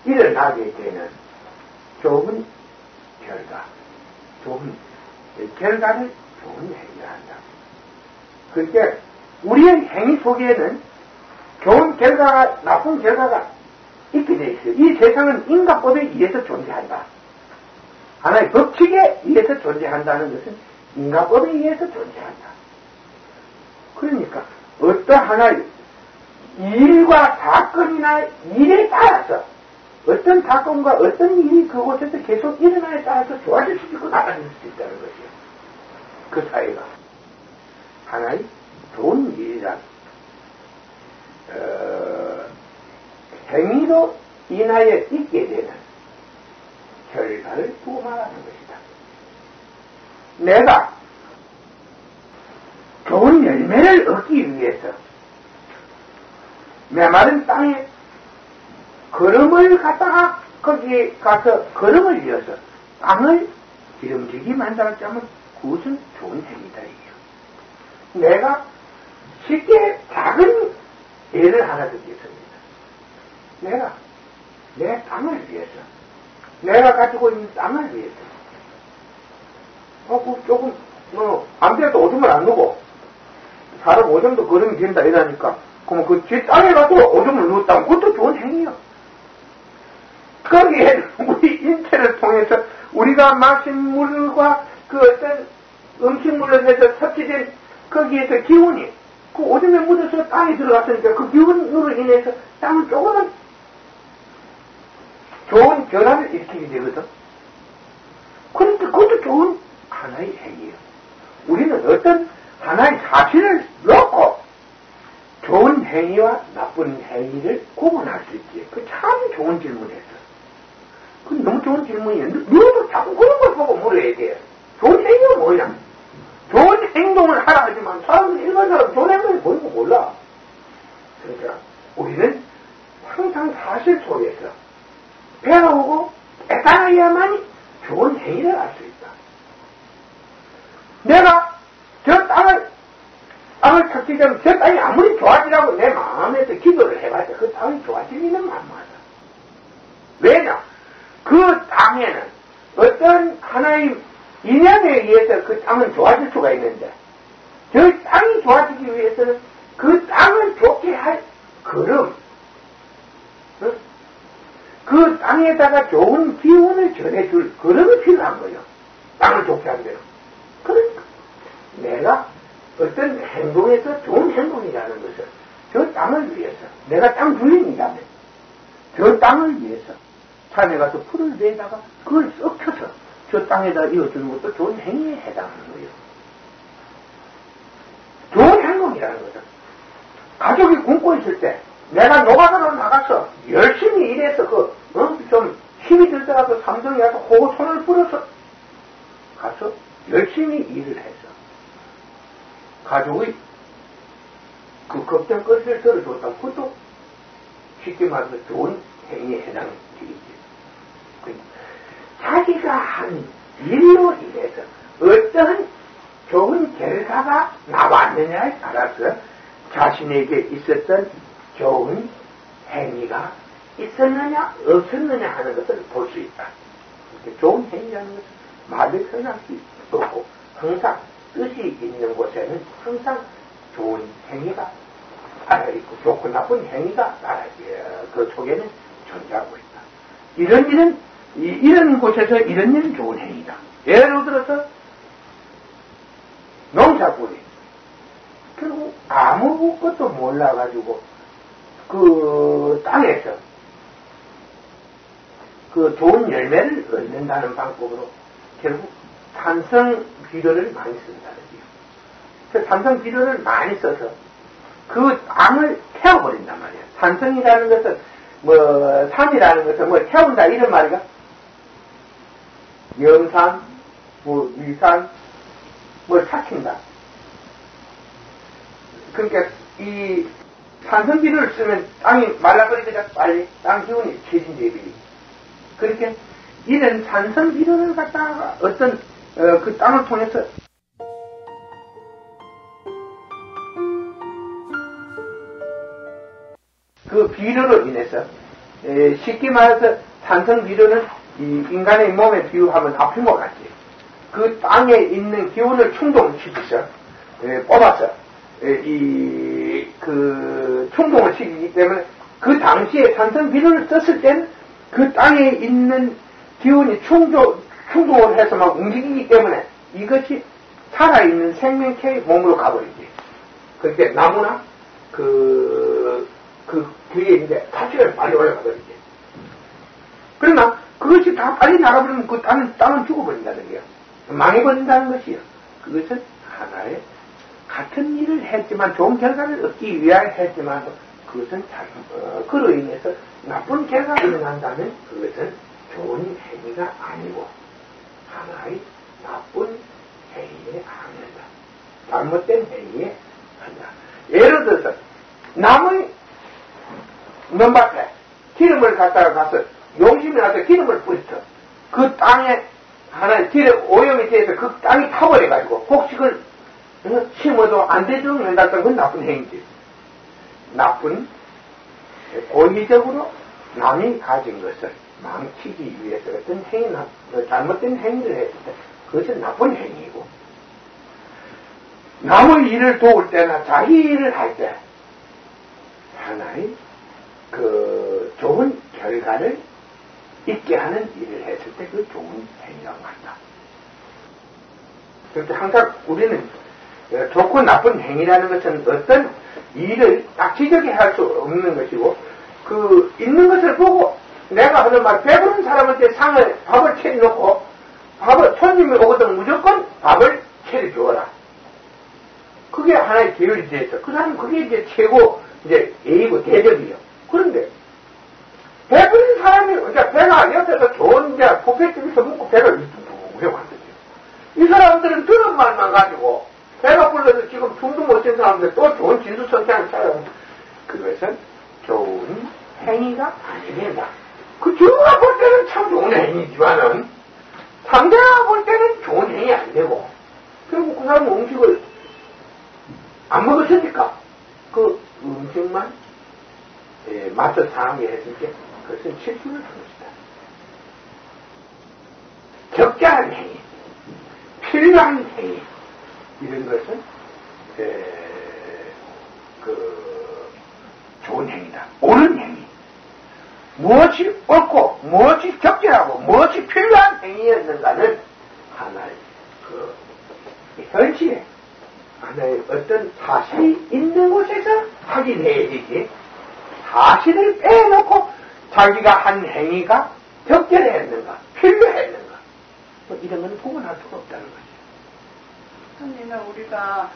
일어나게 되는 좋은 결과를 좋은 행위를 한다. 그러니까 우리의 행위 속에는 좋은 결과가, 나쁜 결과가 있게 돼 있어요. 이 세상은 인과법에 의해서 존재한다. 하나의 법칙에 의해서 존재한다는 것은 인과법에 의해서 존재한다. 그러니까 어떤 하나의 일과 사건이나 일에 따라서 어떤 사건과 어떤 일이 그곳에서 계속 일어나에 따라서 좋아질 수도 있고 나빠질 수도 있다는 것이에요. 그 사이가 하나의 좋은 일이란 행위로 인하여 있게 되는 결과를 두고 말하는 것이다. 내가 좋은 열매를 얻기 위해서 메마른 땅에 걸음을 갖다가 거기에 가서 걸음을 이어서 땅을 기름지게 만들었자면 그것은 좋은 행위다. 내가 쉽게 작은 예를 하나 듣겠습니다. 내가 내 땅을 위해서, 내가 가지고 있는 땅을 위해서 조금 안 돼도 오줌을 안 누고 사람 오줌도 걸음이 된다 이러니까 그러면 그 제 땅에 가서 오줌을 누었다면 그것도 좋은 행위야. 거기에 우리 인체를 통해서 우리가 마신 물과 그 어떤 음식물로 해서 섭취된 거기에서 기운이 그 오줌에 묻어서 땅에 들어갔으니까 그 기운으로 인해서 땅은 조금은 좋은 변화를 일으키게 되거든. 그런데 그것도 좋은 하나의 행위예요. 우리는 어떤 하나의 사실을 놓고 좋은 행위와 나쁜 행위를 구분할 수 있지. 그 참 좋은 질문이었어. 그 너무 좋은 질문이에요. 너도 자꾸 그런 걸 보고 물어야 돼. 좋은 행위가 뭐냐? 좋은 행동을 하라 하지만 사람들이 일반 사람 좋은 행동을 보이고 몰라. 그러니까 우리는 항상 사실 속에서 배우고 깨달아야만이 좋은 행위를 할 수 있다. 내가 저 땅을 찾기 전에 저 땅이 아무리 좋아지라고 내 마음에서 기도를 해봤자 그 땅이 좋아질 리는 만무하다. 왜냐? 그 땅에는 어떤 하나의 인연에 의해서 그 땅은 좋아질 수가 있는데 저 땅이 좋아지기 위해서는 그 땅을 좋게 할 걸음, 그 땅에다가 좋은 기운을 전해줄 걸음이 필요한 거예요. 땅을 좋게 하려면. 그러니까 내가 어떤 행동에서 좋은 행동이라는 것은 저 땅을 위해서, 내가 땅 주인이라면 저 땅을 위해서 산에 가서 풀을 내다가 그걸 썩혀서 저 땅에다 이어주는 것도 좋은 행위에 해당하는 거예요. 좋은 행동이라는 거죠. 가족이 굶고 있을 때 내가 노가다로 나가서 열심히 일해서 좀 힘이 들더라도 감정이 와서 호고 손을 불어서 가서 열심히 일을 해서 가족의 그 걱정 끝을 들어줬다. 그것도 쉽게 말해서 좋은 행위에 해당되겠지. 자기가 한 일로 인해서 어떤 좋은 결과가 나왔느냐에 따라서 자신에게 있었던 좋은 행위가 있었느냐 없었느냐 하는 것을 볼 수 있다. 좋은 행위라는 것은 말을 표현할 수 없고 항상 뜻이 있는 곳에는 항상 좋은 행위가 살아있고 좋고 나쁜 행위가 그 속에는 존재하고 있다. 이런 곳에서 이런 일은 좋은 행위다. 예를 들어서 농사꾼이 결국 아무것도 몰라가지고 그 땅에서 그 좋은 열매를 얻는다는 방법으로 결국 산성 비료를 많이 쓴다는 거예요. 그 산성 비료를 많이 써서 그 땅을 태워버린단 말이에요. 산성이라는 것은 산이라는 것은 태운다 이런 말이가 염산, 위산, 삭힌다. 그러니까 이 산성 비료를 쓰면 땅이 말라버리니까 빨리 땅 기운이 최진대비. 그렇게 이런 산성 비료를 갖다가 어떤 그 땅을 통해서 그 비료로 인해서 쉽게 말해서 산성 비료는 이 인간의 몸에 비유하면 아픔과 같이 그 땅에 있는 기운을 충동시켜서 뽑아서 그 충동을 시키기 때문에 그 당시에 산성 비료를 썼을 때는 그 땅에 있는 기운이 충동을 해서 막 움직이기 때문에 이것이 살아있는 생명체의 몸으로 가버리지. 그러니까 나무나 뒤에 이제 사실은 빨리 올라가버리지. 그러나 그것이 다 빨리 나가버리면 그 땅은 죽어버린다는 거예요. 망해버린다는 것이요. 그것은 하나의 같은 일을 했지만 좋은 결과를 얻기 위하여 했지만 그것은 그로 인해서 나쁜 결과가 일어난다면 그것은 좋은 행위가 아니고 하나의 나쁜 행위에 한다. 잘못된 행위에 한다. 예를 들어서 나무의 넘밭에 기름을 갖다가 가서 용심이 나서 기름을 뿌리쳐 그 땅에 하나의 기름 오염이 돼서 그 땅이 타버려가지고 곡식을 심어도 안 되도록 한다던 건 나쁜 행위지. 나쁜 고의적으로 남이 가진 것을 망치기 위해서 어떤 행위나 잘못된 행위를 했을 때 그것은 나쁜 행위이고 남의 일을 도울 때나 자기 일을 할 때 하나의 그 좋은 결과를 있게 하는 일을 했을 때 그 좋은 행위라고 한다. 그런데 항상 우리는 좋고 나쁜 행위라는 것은 어떤 일을 딱 지적해 할 수 없는 것이고 그 있는 것을 보고 내가 하는 말 배부른 사람한테 밥을 차려놓고 손님이 오거든 무조건 밥을 차려주어라. 그게 하나의 계율이 돼서 그 사람은 그게 이제 최고 이제 예의고 대접이요. 그런데 배부른 사람이 이제 배가 옆에서 좋은 이제 부페집에서 먹고 배를 둥둥 왔거든요. 이 사람들은 들은 말만 가지고 배가 불러서 지금 둥둥 못 뛴 사람들 또 좋은 진수 성향을 찾아요. 그것은 좋은 행위가 아닙니다. 그 주가 볼 때는 참 좋은 행위지만은 상대가 볼 때는 좋은 행위 안 되고 결국 그 사람은 음식을 안 먹었으니까 그 음식만 맛을 상하게 했을 때 그것은 실수를 한 것이다. 적절한 행위, 필요한 행위 이런 것은 좋은 행위다. 옳은 행위. 무엇이 옳고 무엇이 적절하고 무엇이 필요한 행위였는가는 하나의 현실에 하나의 어떤 사실이 있는 곳에서 확인해야 되지. 사실을 빼놓고 자기가 한 행위가 적절했는가 필요했는가 이런 건 구분할 수가 없다는 거죠. 선생님은 우리가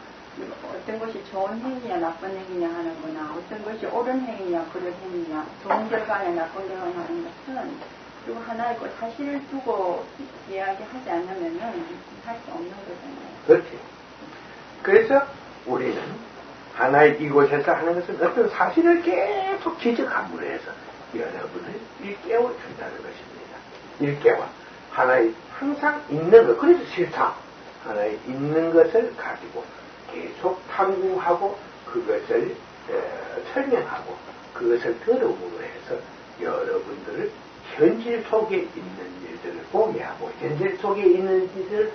어떤 것이 좋은 행위냐 나쁜 행위냐 하는 거나 어떤 것이 옳은 행위냐 그런 행위냐 좋은 결과냐 나쁜 결과냐 하는 것은 그리고 하나의 그 사실을 두고 이야기하지 않으면은 할 수 없는 거잖아요. 그렇지. 그래서 우리는 하나의 이곳에서 하는 것은 어떤 사실을 계속 지적함으로 해서 여러분을 일깨워준다는 것입니다. 일깨워. 하나의 항상 있는 것, 그래서 실상, 하나의 있는 것을 가지고 계속 탐구하고 그것을 설명하고 그것을 들음으로 해서 여러분들을 현실 속에 있는 일들을 보게 하고 현실 속에 있는 일들을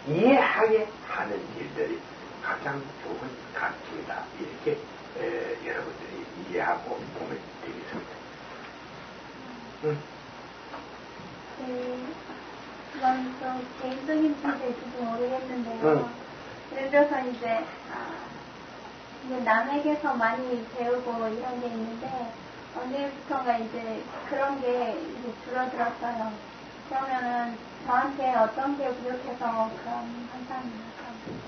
이해하게 하는 일들이 가장 좋은 가치다. 이렇게 여러분들이 이해하고 보면 되겠습니다. 그건 좀 개인적인 문제일지도 모르겠는데요. 예를 들어서 이제 남에게서 많이 배우고 이런 게 있는데 언제부턴가 이제 그런 게 이제 줄어들었어요. 그러면은 저한테 어떤 게 부족해서 그런 현상이 나타나요?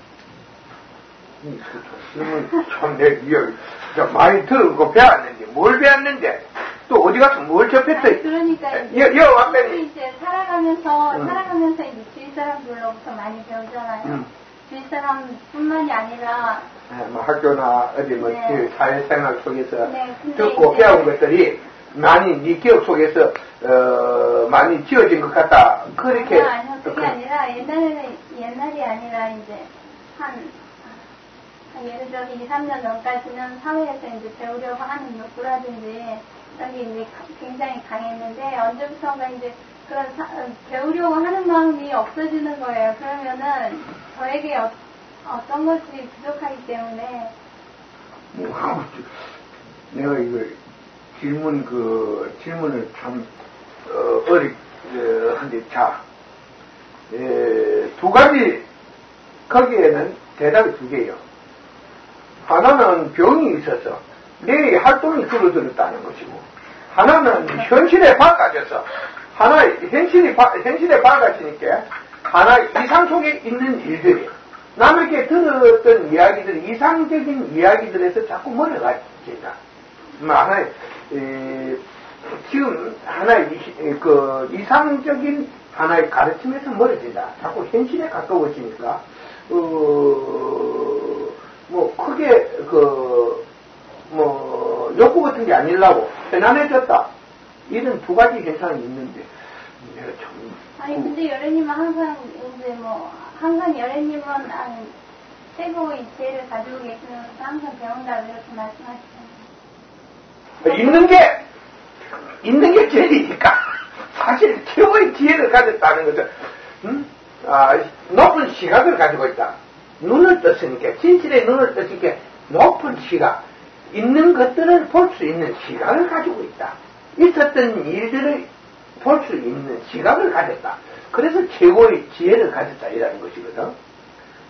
참, 내가 많이 들었고 배웠는데, 뭘 배웠는데, 또 어디 가서 뭘 접했어요? 그러니까 이제 살아가면서 이제 주위 사람들로부터 많이 배우잖아요. 주위 사람뿐만이 아니라 뭐 학교나 어디 뭐 네. 사회생활 속에서 네, 듣고 배운 것들이 많이 네 기억 속에서 많이 지어진 것 같다. 그렇게. 아니요, 그게 아니라 옛날이 아니라 이제 예를 들어서 2, 3년 전까지는 사회에서 이제 배우려고 하는 욕구라든지 이런 게 이제 굉장히 강했는데 언제부턴가 이제 그런 배우려고 하는 마음이 없어지는 거예요. 그러면은 저에게 어떤 것이 부족하기 때문에 내가 이거 질문을 참 어렵한데 자, 두 가지 거기에는 대답이 두 개예요. 하나는 병이 있어서 내 활동이 줄어들었다는 것이고, 하나는 현실에 밝아져서 현실에 밝아지니까 하나 이상 속에 있는 일들이 남에게 들었던 이야기들, 이상적인 이야기들에서 자꾸 머리가 찐다. 지금 하나의 이상적인 하나의 가르침에서 멀어진다. 자꾸 현실에 가까워지니까 뭐 크게 욕구 같은 게 아니려고 편안해졌다. 이런 두 가지 현상이 있는데 내가 참. 근데 여래님은 항상 여래님은 최고의 지혜를 가지고 계시면서 항상 배운다고 이렇게 말씀하시잖아요. 있는 게 제일이니까 사실 최고의 지혜를 가졌다는 것은 높은 시각을 가지고 있다. 눈을 떴으니까, 진실의 눈을 떴으니까 높은 시각, 있는 것들을 볼 수 있는 시각을 가지고 있다. 있었던 일들을 볼 수 있는 시각을 가졌다. 그래서 최고의 지혜를 가졌다 이라는 것이거든.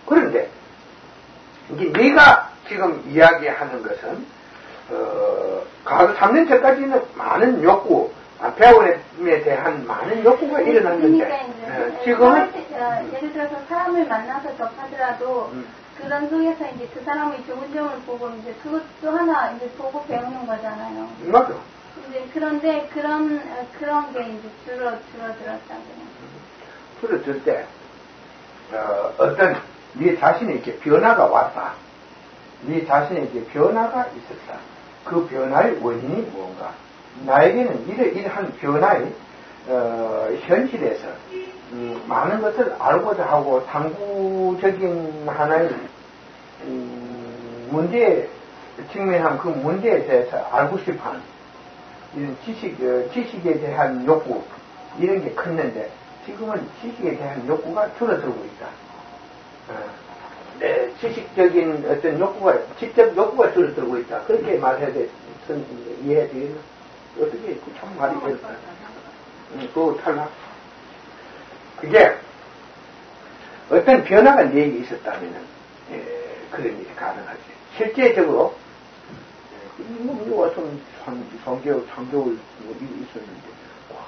그런데 이제 네가 지금 이야기하는 것은 과거 3년 전까지는 많은 욕구, 배움에 대한 많은 욕구가 일어났는데 지금은 예를 들어서 사람을 만나서 접하더라도 그런 속에서 이제 그 사람의 좋은 점을 보고 이제 그것도 하나 이제 보고 배우는 거잖아요. 맞아. 이제 그런데 그런 게 이제 줄어들었다고요. 줄어들 때 어떤 네 자신에게 변화가 왔다. 네 자신에게 변화가 있었다. 그 변화의 원인이 무언가? 나에게는 이러한 변화의 현실에서 많은 것을 알고자 하고 탐구적인 하나의 문제에 직면한 그 문제에 대해서 알고 싶어하는 이런 지식에 대한 욕구 이런 게 컸는데 지금은 지식에 대한 욕구가 줄어들고 있다. 지식적인 어떤 욕구가 직접 욕구가 줄어들고 있다. 그렇게 말해야 돼. 이해해야 되겠나? 어떻게 참 말이 어렵다. 또 탈락. 그게 어떤 변화가 내게 있었다면은 그런 일이 가능하지. 실제적으로 누가 좀 3개월, 3개월 있었는데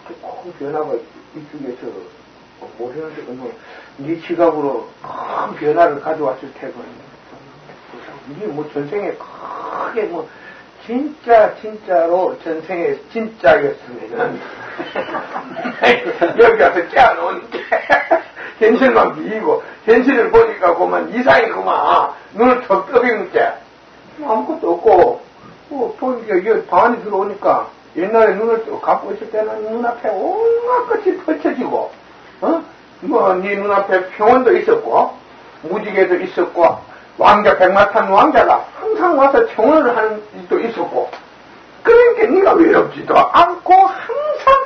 큰 변화가 이쪽에서 모르는데 네 지각으로 큰 변화를 가져왔을 테고 이게 뭐 전생에 크게 뭐 진짜로 전생에 진짜였으면은 여기 와서 깨어놓은데 현실만 비이고 현실을 보니까 그만 이상이구만. 눈을 턱 떠비는 게 아무것도 없고 보니까 이게 방 안에 들어오니까 옛날에 눈을 감고 있을 때는 눈앞에 온갖 것이 펼쳐지고 네 눈앞에 평원도 있었고 무지개도 있었고 왕자 백마탄 왕자가 항상 와서 청원을 하는 일도 있었고 그러니까 네가 외롭지도 않고 항상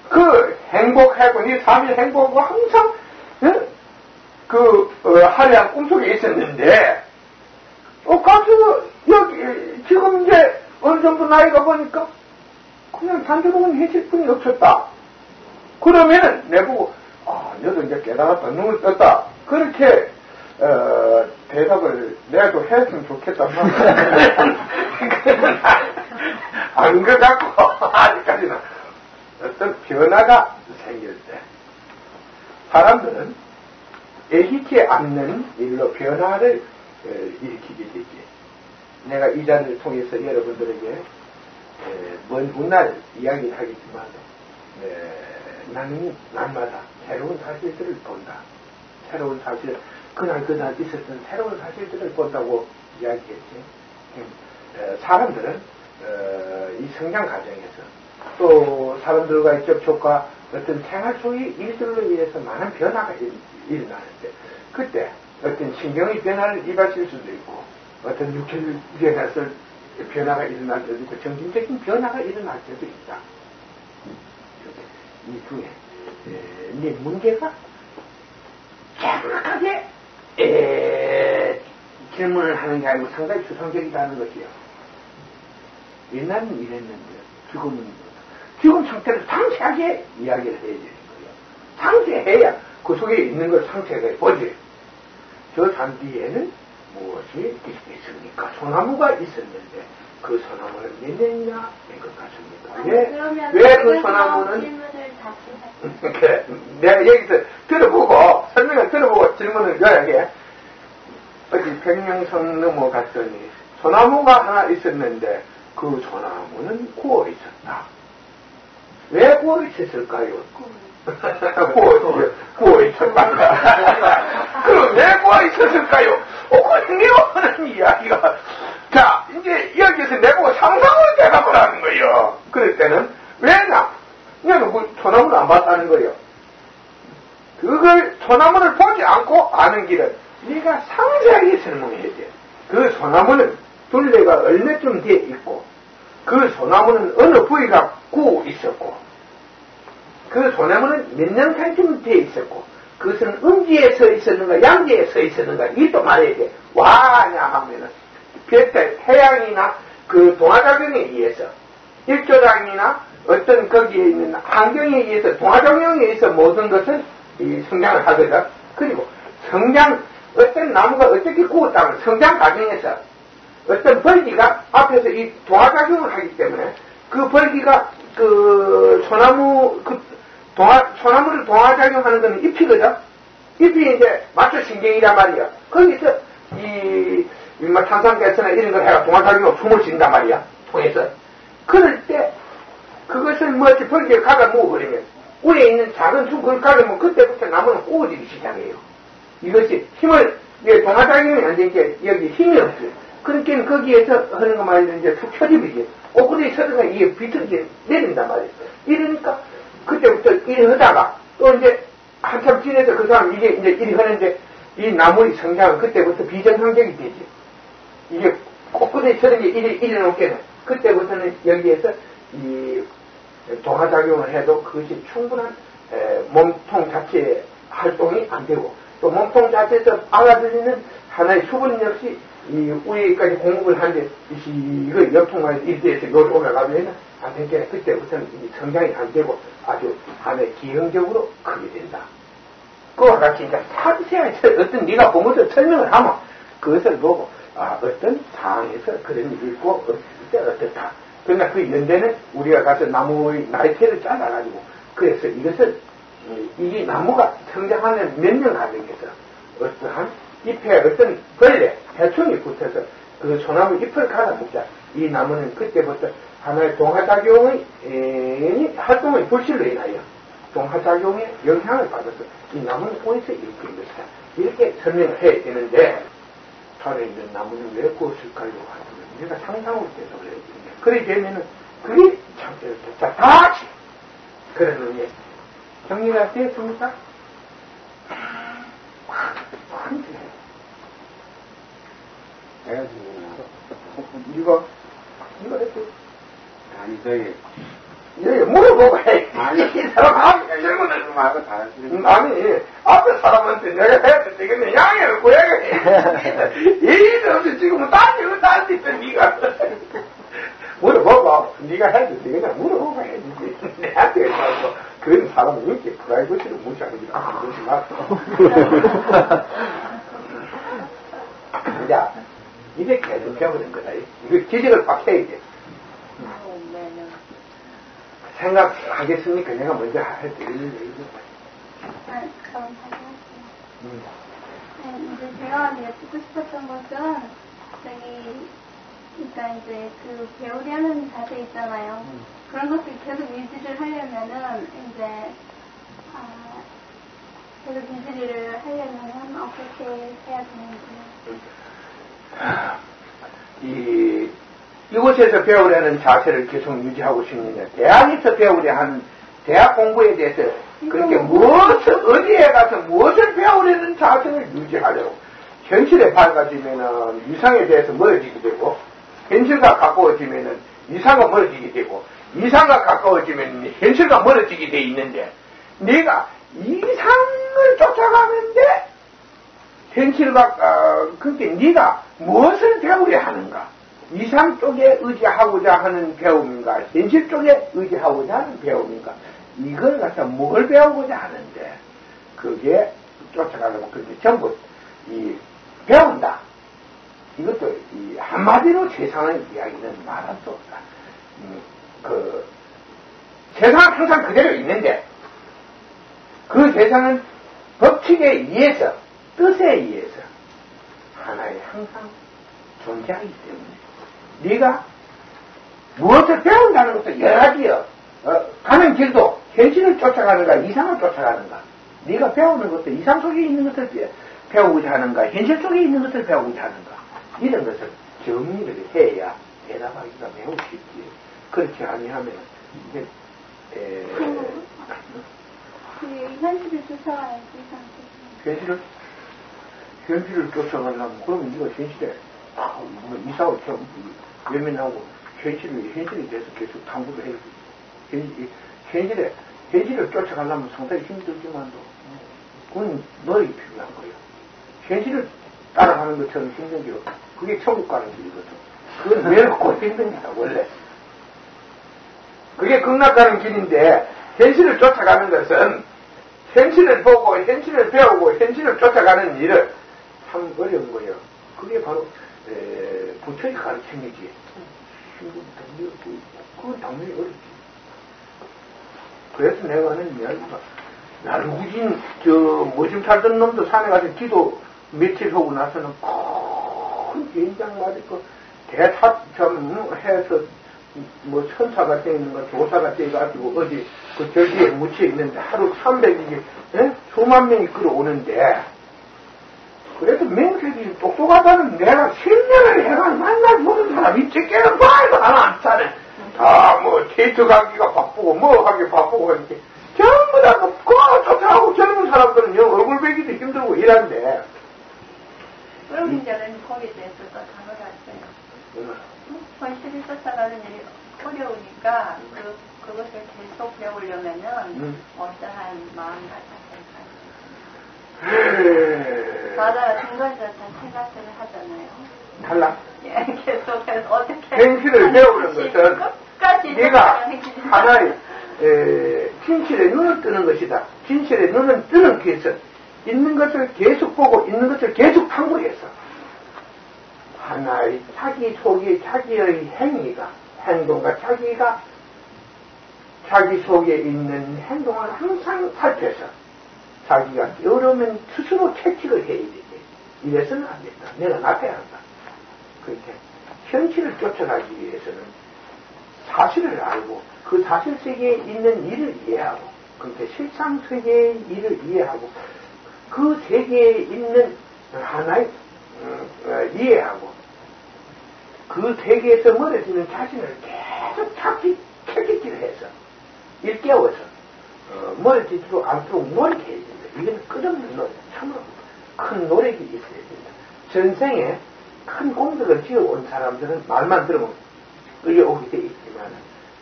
그 행복하고 네 삶이 행복하고 항상 화려한 꿈속에 있었는데 가서 여기 지금 이제 어느 정도 나이가 보니까 그냥 단조로운 현실뿐이 없었다. 그러면은 내보고 너도 이제 깨달았다. 눈을 떴다. 그렇게 대답을 내도 했으면 좋겠단 말이야. 안 것 같고 아직까지는 어떤 변화가 생길 때 사람들은 예기치 않는 일로 변화를 일으키게 되지. 내가 이 자리를 통해서 여러분들에게 먼 훗날 이야기를 하겠지만 나는 날마다 새로운 사실들을 본다. 새로운 사실, 그날 있었던 새로운 사실들을 본다고 이야기했지. 사람들은 이 성장 과정에서 또 사람들과의 접촉과 어떤 생활 속의 일들로 인해서 많은 변화가 일어나는데 그때 어떤 신경의 변화를 입하실 수도 있고 어떤 육체에서 변화가 일어날 때도 있고 정신적인 변화가 일어날 때도 있다. 이 중에 네 문제가 정확하게 질문을 하는 게 아니고 상당히 추상적이라는 것이요. 옛날은 이랬는데 지금 상태를 상세하게 이야기를 해야 되는 거예요. 상세해야 그 속에 있는 걸 상세하게 보지. 저 산 뒤에는 무엇이 있습니까? 소나무가 있었는데 그 소나무는 몇 년이나 된 것 같습니까? 왜 그 소나무는 그래, 내가 여기서 들어보고 설명을 들어보고 질문을 요약해. 어디 백령성 넘어갔더니 소나무가 하나 있었는데 그 소나무는 구워 있었다. 왜 구워 있었을까요? 구워 있었다. 그럼 왜 구워 있었을까요? 그런 이야기가. 자, 이제 여기서 내보고 상상을 대답을 하는 거예요. 그럴 때는 왜냐? 얘는 그 소나무를 안 봤다는 거예요. 그걸 소나무를 보지 않고 아는 길은 네가 상세하게 설명해야 돼. 그 소나무는 둘레가 얼마쯤 돼 있고 그 소나무는 어느 부위가 구워 있었고 그 소나무는 몇 년간쯤 돼 있었고 그것은 음지에 서 있었는가 양지에 서 있었는가 이것도 말해야 돼. 와냐 하면은 태양이나 그 동화작용에 의해서 일조량이나 어떤 거기에 있는 환경에 의해서 동화작용에 의해서 모든 것은 이 성장을 하거든. 그리고 어떤 나무가 어떻게 구웠다면 성장 과정에서 어떤 벌기가 앞에서 이 동화작용을 하기 때문에 그 벌기가 그 소나무를 동화작용하는 것은 잎이거든. 잎이 이제 마초신경이란 말이야. 거기서 탄산가스나 이런 걸 해가 동화작용으로 숨을 쉰단 말이야. 통해서. 그럴 때 그것을 뭐지 벌기에 가가 모으버리면 위에 있는 작은 숨을 가르면 그때부터 나무는 구워지기 시작해요. 이것이 힘을 동화작용이 안 되니까 여기 힘이 없어요. 그러니까 거기에서 하는 거 말이야 이제 툭 쳐집이지. 옷구리에 서든가 이게 비틀게 내린단 말이에요. 이러니까 그때부터 일을 하다가 또 이제 한참 지내서 그 사람 이게 이제 일을 하는데 이 나무의 성장은 그때부터 비정상적이 되지. 이게 옷구리에 서든 게 일이 놓게는 그때부터는 여기에서 이 동화작용을 해도 그것이 충분한 몸통 자체의 활동이 안 되고 또 몸통 자체에서 알아들리는 하나의 수분 역시 이 위에까지 공급을 하는데 이거 옆통과의 일대에서 요로 올라가면 안 되니까 그때부터는 성장이 안 되고 아주 하나의 기형적으로 크게 된다. 그와 같이 이제 상세하게 어떤 네가 보면서 설명을 하면 그것을 보고 어떤 상황에서 그런 일이 있고 어떻다. 그러니까 그 연대는 우리가 가서 나무의 나이테를 잘라가지고 그래서 이것을 이 나무가 성장하는 몇 년 과정에서 어떠한 잎에 어떤 벌레, 해충이 붙어서 그 소나무 잎을 갈아먹자. 이 나무는 그때부터 하나의 동화작용의 활동의 불실로 인하여 동화작용의 영향을 받아서 이 나무는 어디서 이렇게 된 것이다. 이렇게 설명을 해야 되는데 살아있는 나무는 왜 구웠을까요? 하면 우리가 상상을 해서 그래야 되는데 그래 되면은 그게 참되어 됐다. 다시 그런 의미에 정리가 되었습니까? 내가 지금 이거 이렇게 아니 저기 물어보고 해. 아니 이 사람 앞에 질문을 말고 다 하시는 아니 앞에 사람한테 내가 해야 되겠네. 양해를 구해야 해. 예의도 없이 지금은 딴짓을 딴짓을 네가 물어보고 네가 해도 되겠냐. 물어보고 해야지. 내한테 해서 그런 사람은 이렇게 프라이버시를 무시하는 게 그러지 마소. 자, 이게 계속 배우는 거다. 이거 지적을 빡 해야 돼. 생각하겠습니까? 내가 먼저 할 때 이런 얘기죠. 아, 그럼 다시 할게요. 이제 제가 여쭙고 싶었던 것은 저기 그러니까 이제 그 배우려는 자세 있잖아요. 그런 것을 계속 유지를 하려면은 이제 계속 유지를 하려면은 어떻게 해야 되는지. 이곳에서 배우려는 자세를 계속 유지하고 싶느냐. 대학에서 배우려 하는 대학 공부에 대해서 그렇게 어디에 가서 무엇을 배우려는 자세를 유지하려고. 현실에 밝아지면은 이상에 대해서 멀어지게 되고, 현실과 가까워지면은 이상과 멀어지게 되고, 이상과 가까워지면 현실과 멀어지게 돼 있는데, 네가 이상을 쫓아가는데, 현실과, 그렇게 네가 무엇을 배우려 하는가? 이상 쪽에 의지하고자 하는 배움인가? 현실 쪽에 의지하고자 하는 배움인가? 이걸 갖다 뭘 배우고자 하는데, 그게 쫓아가려고 그렇게 전부, 배운다. 이것도, 한마디로 세상의 이야기는 말할 수 없다. 세상은 항상 그대로 있는데, 그 세상은 법칙에 의해서, 뜻에 의해서, 하나에 항상 존재하기 때문에, 네가 무엇을 배운다는 것도 여러 가지요. 가는 길도 현실을 쫓아가는가 이상을 쫓아가는가. 네가 배우는 것도 이상 속에 있는 것을 배우고자 하는가 현실 속에 있는 것을 배우고자 하는가. 이런 것을 정리를 해야 대답하기가 매우 쉽지. 그렇지 아니하면 이제 현실을 쫓아가야지. 현실을 쫓아가려면 그러면 네가 현실에 이사를 좀 외면하고 현실에 대해서 계속 탐구를 해야지. 현실을 쫓아가려면 상당히 힘들지만도 그건 노력이 필요한 거예요. 현실을 따라가는 것처럼 힘든 게 그게 천국 가는 길이거든. 그건 외롭고 힘든 거다 원래. 그게 극락가는 길인데 현실을 쫓아가는 것은 현실을 보고 현실을 배우고 현실을 쫓아가는 일을 참 어려운 거예요. 그게 바로 부처의 가르침이지. 그건 당연히 어렵지. 그래서 내가 하는 이야기가, 날구진, 모심 살던 놈도 산에 가서 기도 며칠 하고 나서는 큰 비행장 맞고, 해서, 천사가 떼 있는 거, 조사가 떼가지고, 어디, 그 절기에 묻혀 있는데, 하루 300이, 수만 명이 끌어오는데, 그래도 명색이 똑똑하다는 내가 실명을 해가 만날 모든 사람이 찍게는 봐도 하나 안 차네. 다 데이트 가기가 바쁘고, 하기 바쁘고, 이렇게. 전부 다 쫓아가고 젊은 사람들은 얼굴 베기도 힘들고 이란데. 그럼 이제는 거기에 대해서 또 단어를 했어요. 현실을 쫓아가는 일이 어려우니까, 그것을 계속 배우려면은, 어떠한 마음가짐을 맞아요. 중간에서 다 생각을 하잖아요. 탈락? 예, 계속해서 어떻게. 현실을 배우는 것은 네가 하나의 진실에 눈을 뜨는 것이다. 진실에 눈을 뜨는 것은 있는 것을 계속 보고 있는 것을 계속 탐구해서 하나의 자기 속에 자기의 행동과 자기 속에 있는 행동을 항상 살펴서 자기가 깨어르면 스스로 채찍을 해야 되지. 이래서는 안 된다. 내가 나타야 한다. 그렇게 현실을 쫓아가기 위해서는 사실을 알고 그 사실 세계에 있는 일을 이해하고 그렇게 실상 세계의 일을 이해하고 그 세계에 있는 하나의 이해하고 그 세계에서 멀어지는 자신을 계속 찾기를 해서 일깨워서 멀어지지도 않도록 노력해야 된다. 이건 끝없는 노력, 참으로 큰 노력이 있어야 된다. 전생에 큰功德을 지어온 사람들은 말만 들으면 끌려오게 돼 있지만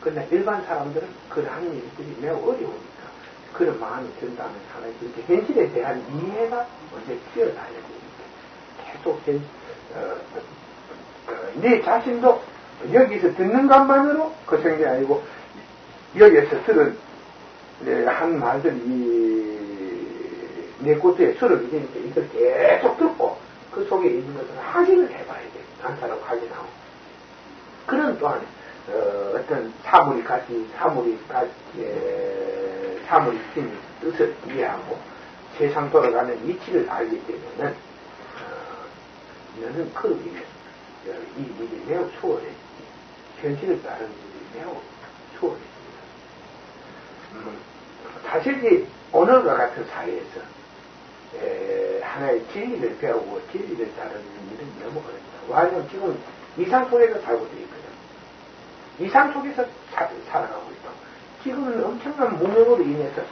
그러나 일반 사람들은 그러한 일들이 매우 어려우니까 그런 마음이 든다면 하나님 그렇게 현실에 대한 이해가 먼저 지어놔야 되니까 계속 네 자신도 여기서 듣는 것만으로 그 생각이 아니고 여기에서 들은 한 말들이 내 꽃에 수록이 되니까 이걸 계속 듣고 그 속에 있는 것을 확인을 해봐야 돼. 단타라고 확인하고. 그런 또한 어떤 사물이 진 뜻을 이해하고 세상 돌아가는 이치를 알게 되면은 너는 그로 인해서 이 일이 매우 수월해. 현실을 따르는 일이 매우 수월해집니다. 사실 이 오늘과 같은 사회에서 하나의 진리를 배우고 진리를 따르는 일은 너무 어렵다. 왜냐하면 지금 이상 속에서 살고 있거든. 이상 속에서 살아가고 있다. 지금은 엄청난 무명으로 인해서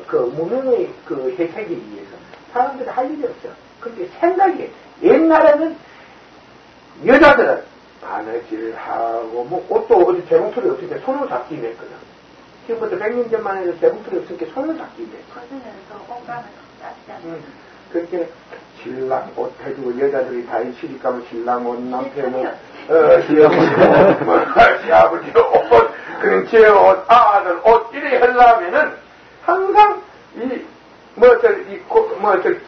그 무명의 그 혜택에 의해서 사람들이 할 일이 없어. 그렇게 생각이 옛날에는 여자들은 바느질을 하고 뭐 옷도 어디 재봉틀이 없으니까 손으로 잡기 했거든. 지금부터 100년 전만 해도 재봉틀이 없으니까 손으로 잡기 했어. 그렇게 신랑 옷 해주고 여자들이 다 시집가면 신랑 옷, 남편은 시아버지 옷, 그런 제 옷, 아들 옷 이래 하려면은 항상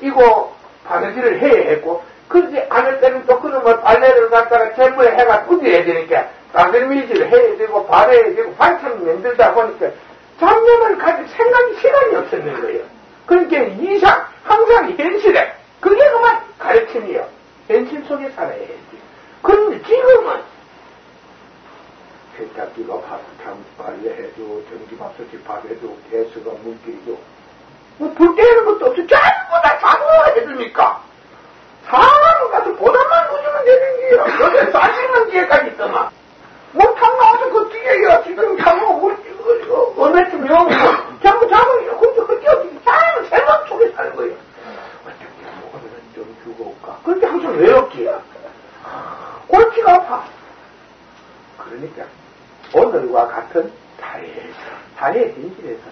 끼고 바느질을 해야 했고 그러지 않을 때는 또 그놈의 빨래를 갖다가 전부에 해가 꾸겨야 되니까 따들미질을 해야 되고 발해야 되고 반찬 만들다 보니까 잡념을 가질 시간이 없었는 거예요. 그러니까 항상 현실에 그게 그만 가르침이요. 현실 속에 살아야지. 그런데 지금은 세탁기가 참 빨래해줘, 전기밥솥이 밥해줘, 개수가 물길이죠. 뭐 불 때리는 것도 없이 전부 다 자동화가 해줍니까? 사람을 가서 보답만 해주면 되는 게요. 여기 싸시는 기회까지 있더만. 뭐 탕 나와서 그 기계가 지금 장어 어느 쯤 영어 전부 장어 헛되어지고 사람은 생각 속에 사는 거예요. 어떻게 뭐 오늘은 좀 주고 올까? 그런데 항상 외롭기야. 골치가 아파. 그러니까 오늘과 같은 사회의 진실에서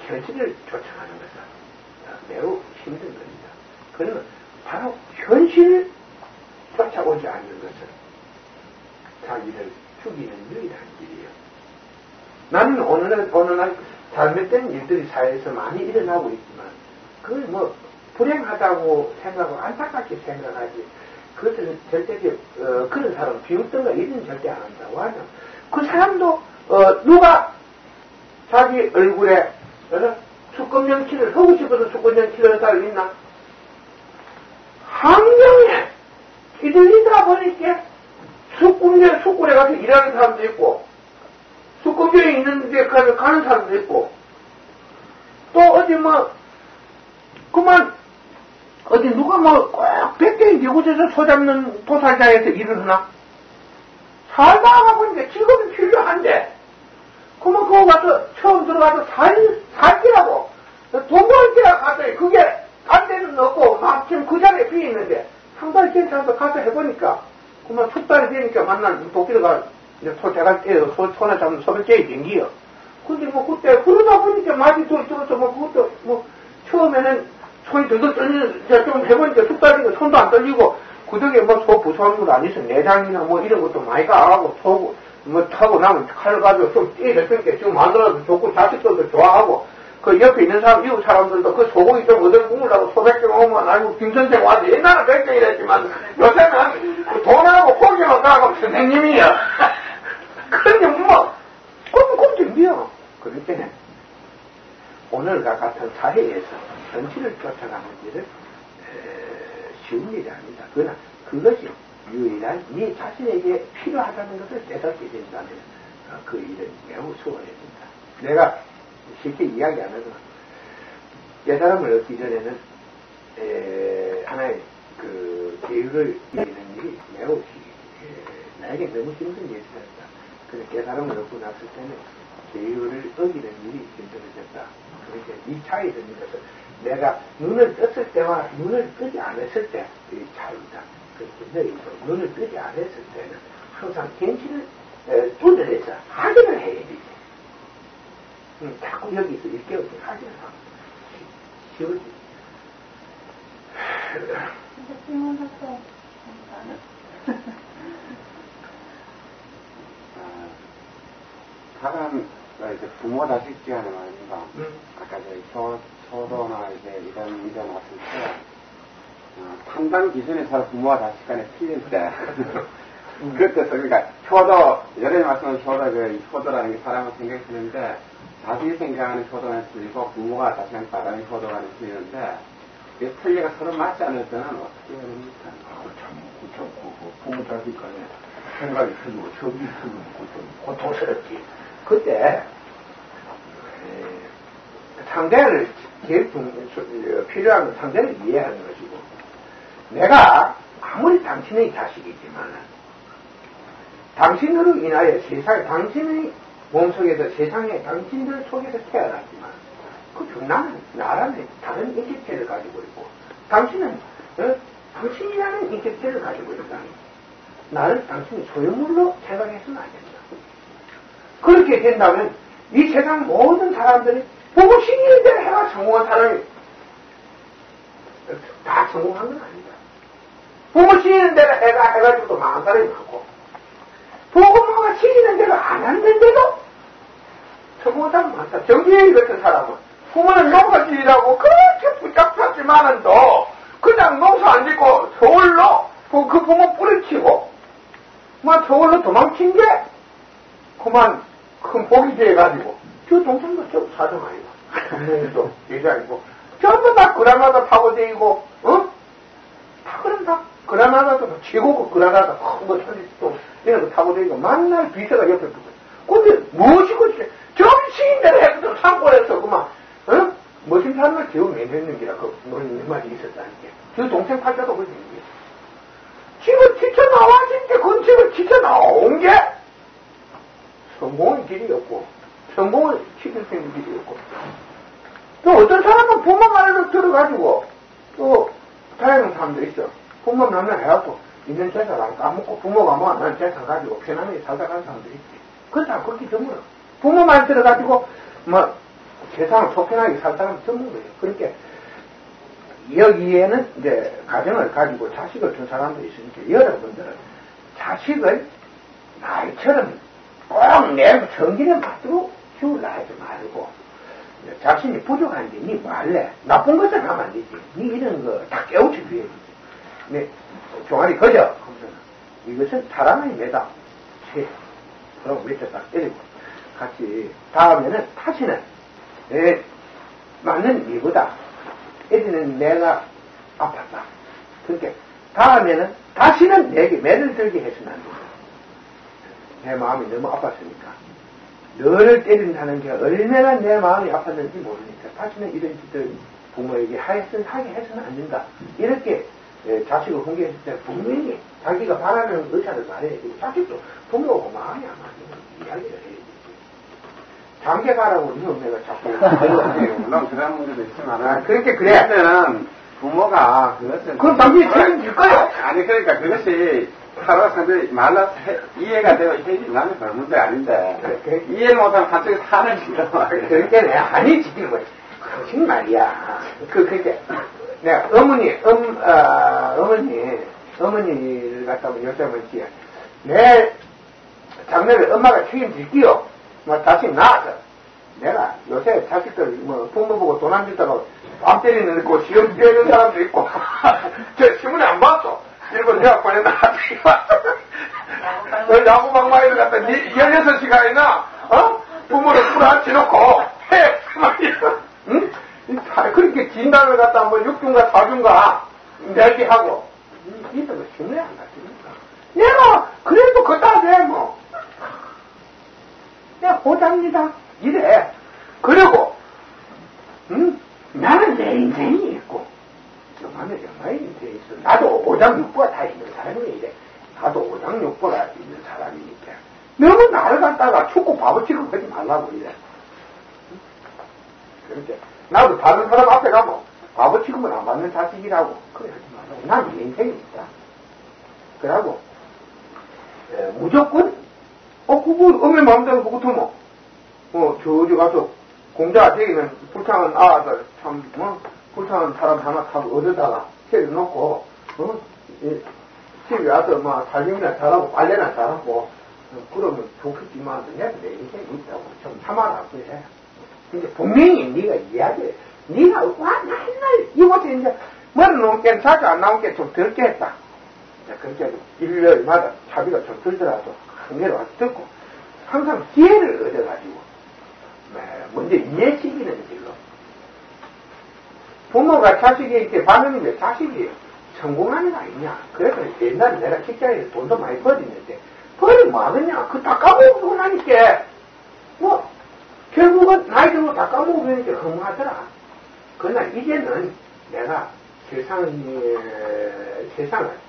현실을 쫓아가는 것은 매우 힘든 겁니다. 그러면 바로 현실을 쫓아오지 않는 것은 자기를 죽이는 유일한 길이에요. 나는 어느 날 잘못된 일들이 사회에서 많이 일어나고 있지만 그걸 뭐 불행하다고 생각하고 안타깝게 생각하지 그것은 절대 그런 사람 비웃던가 이런 절대 안 한다. 왜냐하면 그 사람도 누가 자기 얼굴에 수컷명치를 하고 싶어서 수컷명치를 하는 사람이 있나? 환경에 휘둘리다 보니까 숙군에 가서 일하는 사람도 있고 숙군에 있는 데 가는 사람도 있고 또 어디 그만 어디 누가 꼭 100개의 미국에서 소잡는 도살자에서 일을 하나? 살다가 보니까 직업이 필요한데 그만 그거 가서 처음 들어가서 살기라고 돈 벌기라 가서 그게 딴 데는 없고 마침 그 자리에 비어 있는데 한 달 괜찮아서 가서 해보니까 그만 숙달이 되니까 만난 도끼가 이제 제가 손에 잡는 소백제의 경기요. 근데 그때 그러다 보니까 많이 들어서 그것도 처음에는 손이 들들 떨리는 좀 해보니까 숙달이니까 손도 안 떨리고 그덕에 소 부수하는 건 아니었어. 내장이나 이런 것도 많이 가고 소 타고 나면 칼 가지고 좀 떼렸으니까 지금 만들어서 좋고 자식들도 좋아하고 그 옆에 있는 이웃 사람들도 그 소고기 좀 얻어 구우려고 소백경 오면 알고 김선생 와서 옛날에 백경이랬지만 요새는 그 돈하고 고기만 가고 선생님이야. 그러니까 꼼짝이야. 그럴 때는 오늘과 같은 사회에서 현실을 쫓아가는 일을 쉬운 일이 아니다. 그러나 그것이 유일한 네 자신에게 필요하다는 것을 깨닫게 된다면 그 일은 매우 수월해진다. 내가 쉽게 이야기 안 하지만 깨달음을 얻기 전에는 하나의 그 계율을 이루는 일이 매우 나에게 너무 힘든 일이었다. 그래서 깨달음을 얻고 났을 때는 계율을 어기는 일이 힘들어졌다. 그렇게 이 차이를 듣는 것은 내가 눈을 떴을 때와 눈을 뜨지 않았을 때의 차이다. 그렇게 너희도 눈을 뜨지 않았을 때는 항상 gen시를 두드려서 확인을 해야 되지. 자꾸 여기서 일깨워서 확인을 하고 쉬워지. 질문했어. 사람, 이제 부모 자식 지간에 말입니다. 아까 저희 초도나 이제 이런 문제 나왔을 때, 판단 기준이 서로 부모와 자식 간에 틀릴 때, 그때서, 그러니까, 효도, 여러 말씀은 효도라는 게 사람을 생각이 드는데, 자식이 생각하는 효도는 틀리고, 부모가 자식한테 바라는 효도가 틀리는데, 이 틀리가 서로 맞지 않을 때는 어떻게 해야 됩니까? 참, 부모 자식 간에 생각이 틀리고, 적이 틀리고, 고통스럽지. 그때, 상대를, 제일 필요한 상대를 이해하는 것이고, 내가 아무리 당신의 자식이지만, 당신으로 인하여 세상에, 당신의 몸속에서 세상에 당신들 속에서 태어났지만, 나는 나라는 다른 인격체를 가지고 있고, 당신은 당신이라는 인격체를 가지고 있다. 나는 당신이 소유물로 생각해서는 안 된다. 그렇게 된다면 이 세상 모든 사람들이 보고 싶은 대로 해가 성공한 사람이 다 성공한 건 아니다. 보고 싶은 대로 해가지고도 망한 사람이 많고, 보고가 시키는 대로 안 하는데도 성공한 사람이 많다. 정기회의 같은 사람은 부모는 농사지으라고 그렇게 붙잡혔지만은 그냥 농사 안 짓고 서울로 그 부모 뿌리치고 서울로 도망친 게 그만 큰 복이 돼가지고 저 동생도 좀 사정 아니고 동생도 여자이고 전부 다 그라나다 타고 다니고 다 그런다. 그라나다도 최고급 그라나다 큰거 천리도 이런 거 타고 다니고 만날 비서가 옆에 붙고 근데 무엇이고 점심대로 해도 산골에서 그만 멋진 사람을 제우 매냈는 게라 그 말이 있었다는 게 저 동생 팔자도 그렇게 얘기했어. 집을 지쳐나와진 게 그건 집을 지쳐나온 게 성공의 길이었고 성공을 시킬 수 있는 길이었고 또 어떤 사람은 부모 말을 들어가지고 또 다양한 사람들이 있어. 부모 말을 해갖고 있는 재산 안 까먹고 부모가 뭐 난 재산 가지고 편안하게 살다 가는 사람들이 있지. 그건 다 그렇게 드물어. 부모 말 들어가지고 세상을 속편하게 살 사람이 드문 거예요. 그러니까 여기에는 이제 가정을 가지고 자식을 둔 사람들이 있으니까 여러분들은 자식을 나이처럼 꼭 내 성질에 맞도록 키우려 하지 말고 자신이 부족한데 니 뭐 할래? 나쁜 것을 하면 안 되지. 니 이런 거 다 깨우쳐 줘야지. 네, 종아리 거저. 이것은 사람의 매다. 그럼 밑에 딱 때리고 같이 다음에는 다시는 맞는 이보다 이제는 내가 아팠다. 그러니까 다음에는 다시는 내게 매를 들게 해서는 안 된다. 내 마음이 너무 아팠으니까 너를 때린다는 게 얼마나 내 마음이 아팠는지 모르니까 다시는 이런 짓을 부모에게 하게 해서는 안 된다. 이렇게 자식을 훈계했을 때 분명히 자기가 바라는 의사를 말해야 되고 자식도 부모하고 마음이 안 맞는 이야기를 해야 되지. 장계 가라고 이런 내가 자꾸 물론 그런 문제도 있지만 그렇게 그래. 그때는 부모가 그것을 그럼 당신이 책임질 거야. 아니 그러니까 그것이 서로 상대히 말라서 이해가 되고 해주려면 그런 문제 아닌데 그래. 이해 못하면 한쪽에서 하는 지도 그러니까 내가 아니 지키는 거야. 그렇지 말이야. 그러니까 내가 어머니를 갖다 여쭤보지. 내 장래를 엄마가 책임질게요. 자식 낳아서 내가 요새 자식들 부모 보고 돈 안 준다고 밤 때리는 거 시험 뛰는 사람도 있고 저 신문에 안 봤어. 일본 대학 보내놔. 야구 막마이를 갖다 16시간이나 부모를 풀어앉혀놓고 해 말이야. 응? 그렇게 진단을 갖다 뭐 6중과 4중과 내기하고 이런 거 신뢰 안 가십니까? 내가 그래도 그따 돼 뭐. 내가 보답니다. 이래. 그리고 나는 내 인생이 있고 너만은 영마의 인생이 있어. 나도 오장육부가 다 있는 사람이 이래. 나도 오장육부가 있는 사람이니까 너무 나를 갖다가 축구 바보 취급하지 말라고 이래. 그러니까 나도 다른 사람 앞에 가면 바보 취급은 안 받는 자식이라고 그래 하지 말라고. 난 내 인생이 있다. 그러고 무조건 그거 엄의 마음대로 그것도 저기 가서 공자 되기는 불쌍한 아들 참 불쌍한 사람 하나 타고 어디다가 세워놓고 집에 와서 살림이나 잘하고 빨래나 잘하고 그러면 좋겠지만 내가 내 인생이 있다고 좀 참아라 그래. 근데 분명히 네가 이야기해. 네가 맨날 이곳에 이제 머리 놓은 게 자주 안 나온 게 좀 덜게 했다. 그렇게 일요일마다 차비가 좀 들더라도 한 개로 와서 듣고 항상 기회를 얻어가지고 먼저 이해시키는 길로 부모가 자식에게 반응인데 자식이 성공하는 거 아니냐. 그래서 옛날에 내가 직장에서 돈도 많이 벌었는데 벌이 뭐 하겠냐. 그거 다 까먹고 나니까 결국은 나이 들고 다 까먹고 그러니까 허무하더라. 그러나 이제는 내가 세상을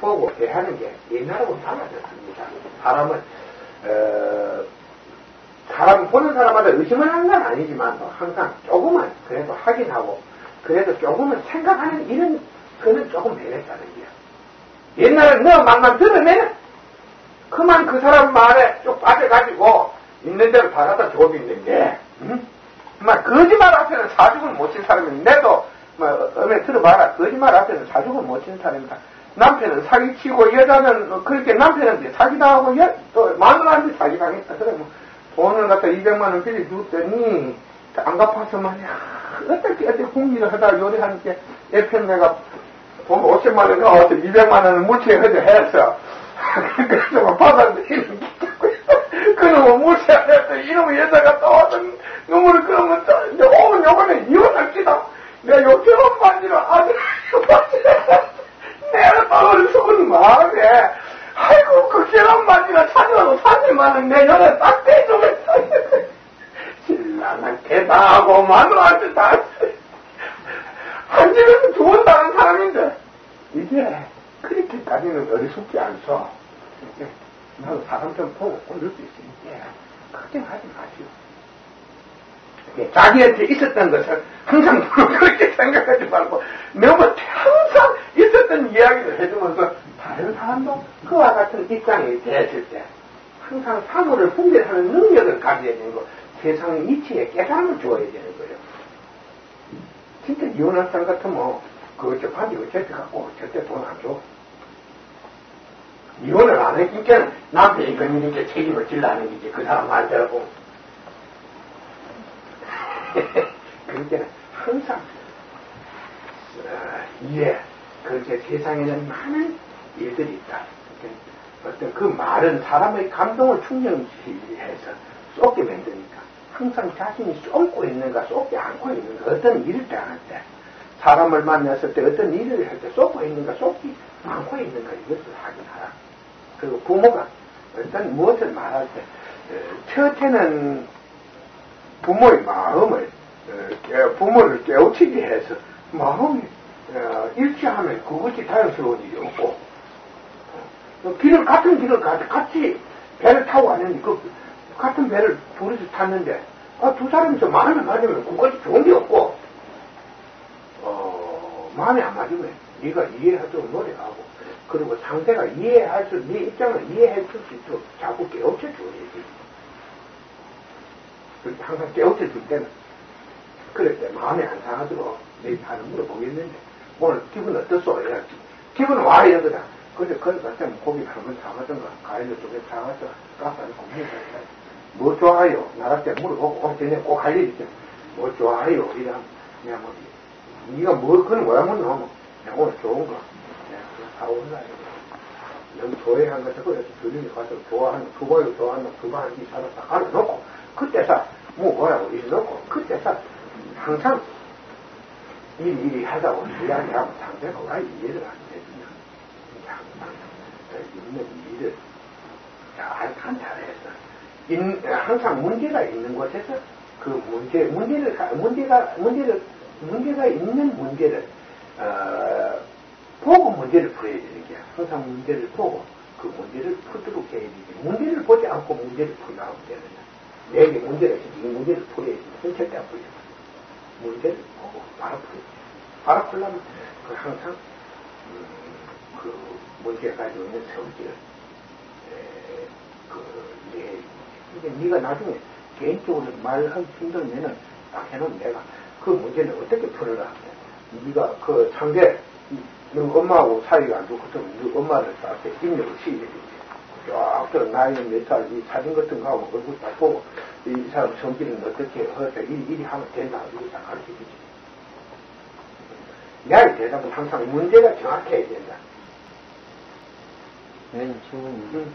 보고 대하는 게 옛날하고 달라졌습니다. 사람 보는 사람마다 의심을 하는 건 아니지만 항상 조금은 그래도 확인하고 그래도 조금은 생각하는 이런 그는 조금 변했다는 거야. 옛날에 너 말만 들으면 그만 그 사람 말에 쭉 빠져가지고 있는 대로 다 갖다 주고 있는데 거짓말 앞에는 사죽을 못 친 사람이 내도 엄에 들어봐라. 거짓말 앞에는 사죽을 못 친 사람이다. 남편은 사기치고 여자는 그렇게 남편한테 사기당하고 또 마누라한테 사기당했다. 그래 돈을 갖다 200만 원 빌려줬더니 안 갚아서 말이야. 어떻게 공리를 하다 요리하니까 애편 내가 돈 50만 원 가서 200만 원을 물체해서 해서 그래서 받았는데 그놈은 물체해서 이놈의 여자가 또 어떤 놈을 그러면 오늘 요번에 이혼할지다. 내가 요 결혼 반지로 아들 내가 떠오른 속은 마음에 아이고 그 결혼 반지가 찾아와도 30만 원 내년에 딱 대주겠어. 신랑한테 다 하고 마누라한테 다 한 집에서 두 번 다른 사람인데 이제 그렇게까지는 어리숙지 않소. 나도 사람 좀 보고 올 수 있으니까 걱정하지 마시오. 자기한테 있었던 것을 항상 그렇게 생각하지 말고 너한테 항상 있었던 이야기를 해주면서 다른 사람도 그와 같은 입장에 대했을 때 항상 사고를 분별하는 능력을 가져야 되는 거. 세상의 이치에 깨달음을 줘야 되는 거예요. 진짜 이혼한 사람 같으면 그저 반지고 절대 갖고 절대 돈 안 줘. 이혼을 안 했으니까 남편이 그러니까 책임을 질라는 거지. 그 사람 말대로. 그러니까 항상 그렇게 세상에는 많은 일들이 있다. 어떤 그 말은 사람의 감동을 충전해서 쏟게 만드니까 항상 자신이 쏟고 있는가 쏟지 않고 있는가 어떤 일을 당할 때 사람을 만났을 때 어떤 일을 할 때 쏟고 있는가 쏟지 않고 있는가 이것을 확인하라. 그리고 부모가 어떤 무엇을 말할 때 첫째는 부모의 마음을 부모를 깨우치게 해서 마음이 일치하면 그것이 자연스러운 일이 없고 같은 길을 같이 배를 타고 왔는데 그 같은 배를 둘이서 탔는데 두 사람이서 마음이 맞으면 그것이 좋은 게 없고 마음이 안 맞으면 네가 이해하도록 노력하고 그리고 상대가 이해할 수 네 입장을 이해해 줄 수 있도록 자꾸 깨우쳐 줘야지. 항상 깨우쳐 줄 때는 그럴 때 마음이 안 상하도록 내 다른 물어보겠는데 오늘 기분 어떻소? 이래야지. 기분은 와 이러거든. 그래서 거기 갈 때는 고기 한번 사가든가 과일도 조금 사가서 가서 고민을 해야 뭐 좋아요? 나갈 때 물어보고 저녁에 꼭 할 일 있죠. 뭐 좋아요? 이러면 내가 네가 그건 뭐야 뭐 내가 오늘 좋은 거 내가 사온다 너무 좋아한 것을 그래서 주님이 가서 좋아하는 두바이로 좋아하는 두바 한 개 사서 다 갈아놓고 그때 사 뭐라고 이래 놓고 그때 사 항상 이리 하다고 이야기하고 상대가 왜 이해를 안 해주냐. 항상 있는 일을 잘 관찰해서 항상 문제가 있는 곳에서 그 문제가 있는 문제를 보고 문제를 풀어야 되는 게 항상 문제를 보고 그 문제를 풀도록 해야 되지. 문제를 보지 않고 문제를 풀려고 하면 되느냐. 내게 문제가 있으니 이 문제를 풀어야지. 그건 절대 안 풀려. 문제를 보고 바로 풀어야지. 바로 풀려면 그 항상 그 문제가 가지고 있는 성질을 이게 네가 나중에 개인적으로 말하기 힘들면은 딱 해놓으면 내가 그 문제를 어떻게 풀어라. 네가 그 상대 너 엄마하고 사이가 안 좋거든. 너 엄마를 딱 입력을 시켜야 되지. 쫙 들어 나이는 몇 살, 이 사진 같은 거 하고 얼굴 딱 보고 이 사람 성질은 어떻게 허서 이리 하면 된다. 이거 딱 가르쳐주지. 이야기 대답은 항상 문제가 정확해야 된다. 네, 충분히.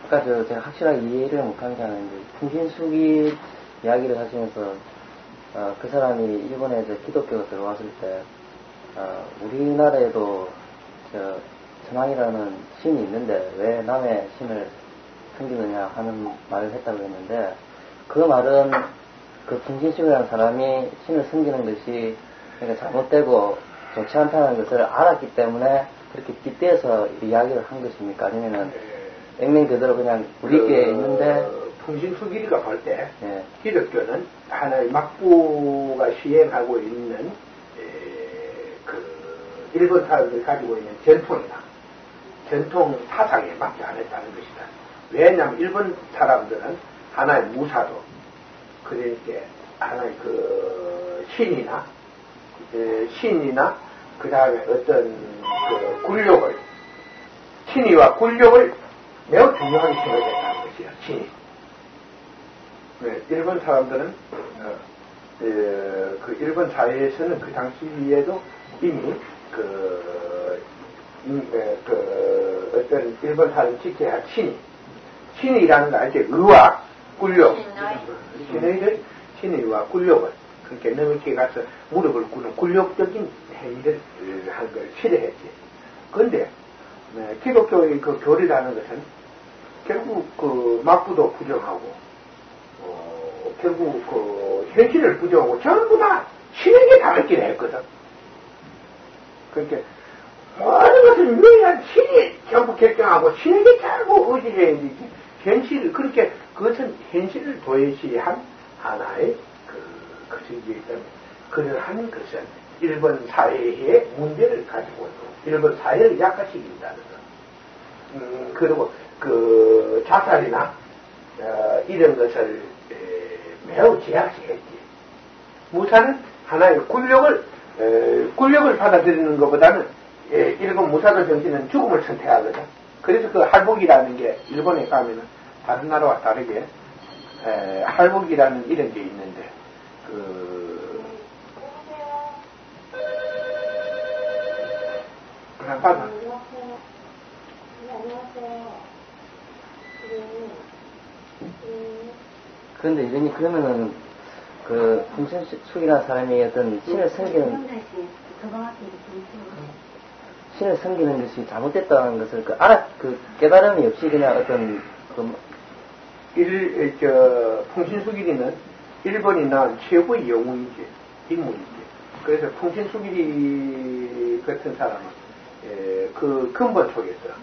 아까 제가 확실하게 이해를 못한 게 하는데, 풍신수기 이야기를 하시면서, 그 사람이 일본에 이제 기독교가 들어왔을 때, 우리나라에도 천황이라는 신이 있는데 왜 남의 신을 섬기느냐 하는 말을 했다고 했는데, 그 말은 그 풍신수기라는 사람이 신을 섬기는 것이 그러니까 잘못되고 좋지 않다는 것을 알았기 때문에 그렇게 빗대서 이야기를 한 것입니까? 아니면은 액면 그대로 그냥 우리끼리 있는데 풍신수기가 볼 때 기독교는 하나의 막부가 시행하고 있는 그 일본 사람들이 가지고 있는 전통 사상에 맞지 않았다는 것이다. 왜냐하면 일본 사람들은 하나의 무사도 그러니까 하나의 그 신이나 그 다음에 어떤 그 굴욕을 신의와 굴욕을 매우 중요하게 생각했다는 것이야. 신이. 일본 사람들은 그 일본 사회에서는 그 당시에도 이미 그 어떤 일본 사람 지켜야 할 신이라는 거 알지? 의와 굴욕. 신의와 굴욕을 그렇게 넘게 가서 무릎을 꿇는 굴욕적인 행위를 한 걸 싫어했지. 그런데 기독교의 그 교리라는 것은 결국 그 막부도 부정하고 결국 그 현실을 부정하고 전부 다 신에게 다르기를 했거든. 그러니까 모든 것은 유일한 신이 전부 결정하고 신에게 잘고 의지해야 되지. 현실을 그렇게 그것은 현실을 도외시한 하나의 것이기 때문에 그러한 것은 일본 사회의 문제를 가지고 있고 일본 사회를 약화시킨다는 것. 그리고 그 자살이나 이런 것을 매우 제약시했지. 무사는 하나의 굴욕을 받아들이는 것보다는 일본 무사들 정신은 죽음을 선택하거든. 그래서 그 할복이라는 게 일본에 가면은 다른 나라와 다르게 할복이라는 이런 게 있는데 그냥 받아. 그런데 이러니 그러면은 그 풍신수기라는 사람이 어떤 신을 섬기는 것이 잘못됐다는 것을 그 깨달음이 없이 그냥 어떤 풍신수기리는 일본이 낳은 최고의 영웅이지, 인물이지. 그래서 풍신수기리 같은 사람은 그 근본 속에서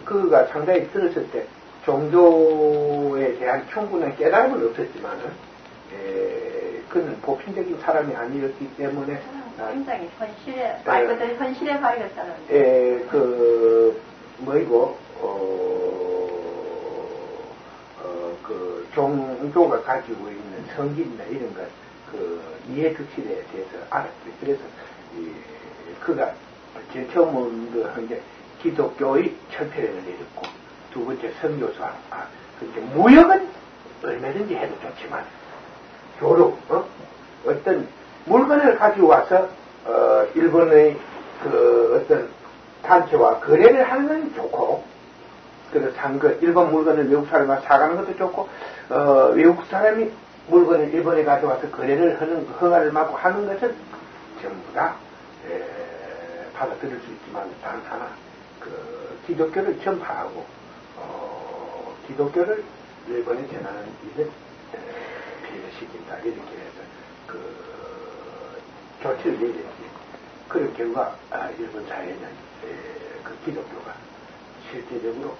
그가 상당히 들었을 때 종교에 대한 충분한 깨달음은 없었지만은 그는 보편적인 사람이 아니었기 때문에 굉장히 말 그대로 현실에 밝았다는 그 종교가 가지고 있는 성질이나 이런 것 그 이해 특실에 대해서 알았지. 그래서 그가 제일 처음 한 게 기독교의 철폐를 내렸고 두 번째 선교사. 그렇게 무역은 얼마든지 해도 좋지만 교류 어떤 물건을 가지고 와서 일본의 그 어떤 단체와 거래를 하는 건 좋고 그래서 일본 물건을 외국 사람이 사가는 것도 좋고 외국 사람이 물건을 일본에 가져와서 거래를 하는, 허가를 받고 하는 것은 전부 다, 받아들일 수 있지만, 단 하나, 기독교를 전파하고, 기독교를 일본에 전하는 일은, 배려시킨다. 이렇게 해서, 조치를 내렸지. 그런 결과, 일본 사회는, 기독교가 실제적으로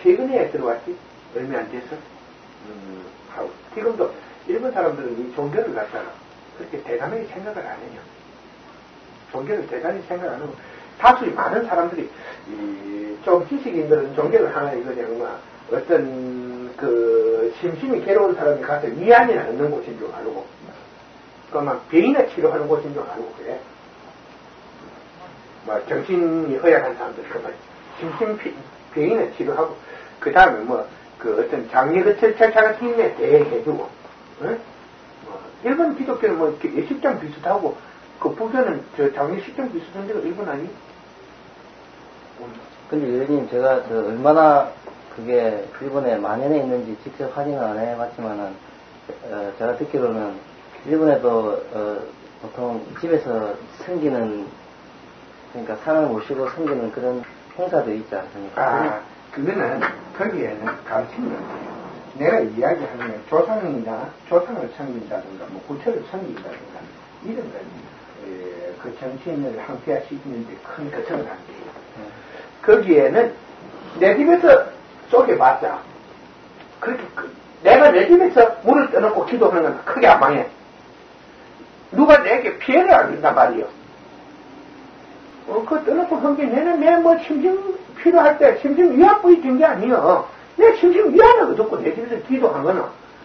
최근에 들어왔지, 얼마 안 돼서, 하고, 지금도 일본 사람들은 이 종교를 갖다가 그렇게 대단하게 생각을 안 해요. 종교를 대단히 생각 안 하고, 다수의 많은 사람들이, 좀 지식인들은 종교를 하나 그냥 어떤 심심히 괴로운 사람이 가서 위안이나 얻는 곳인 줄 알고, 그만 병이나 치료하는 곳인 줄 알고 그래. 정신이 허약한 사람들, 그만 병이나 치료하고, 그 다음에 어떤 장례거철 같은 게 대해주고, 응? 일본 기독교는 예식장 비슷하고, 부교는 장례식장 비슷한 데가 일본 아니? 근데 의원님, 제가 얼마나 그게 일본에 만연해 있는지 직접 확인은 안 해봤지만은, 제가 듣기로는 일본에도 보통 집에서 섬기는, 그러니까 산을 모시고 섬기는 그런 행사도 있지 않습니까? 그거는 거기에는 가르치는 거예요. 내가 이야기하면 조상을 섬긴다든가, 구체를 섬긴다든가, 이런 건, 그 정신을 항폐화시키는데 큰 거청을 안 돼요. 거기에는 내 집에서 쪼개봤자, 그렇게, 내가 내 집에서 물을 떠놓고 기도하는 건 크게 안 망해. 누가 내게 피해를 안 준단 말이요. 그거 떠놓고 한 게 내는 심심 필요할 때 심심 위안부이 된 게 아니요. 내 심심 위안을 얻었고 내 집에서 기도한 거는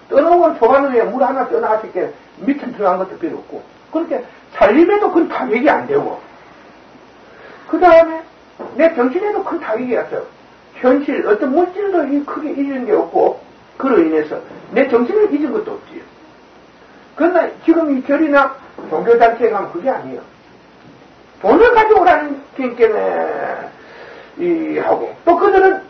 떠놓은 초반에 물 하나 떠나갔을 때 밑에 들어간 것도 필요 없고, 그렇게 살림에도 큰 타격이 안 되고, 그 다음에 내 정신에도 큰 타격이 왔어요. 현실, 어떤 물질도 크게 잊은 게 없고, 그로 인해서 내 정신을 잊은 것도 없지. 그러나 지금 이 절이나 종교단체에 가면 그게 아니에요. 돈을 가져오라는 핑계네, 하고, 또 그들은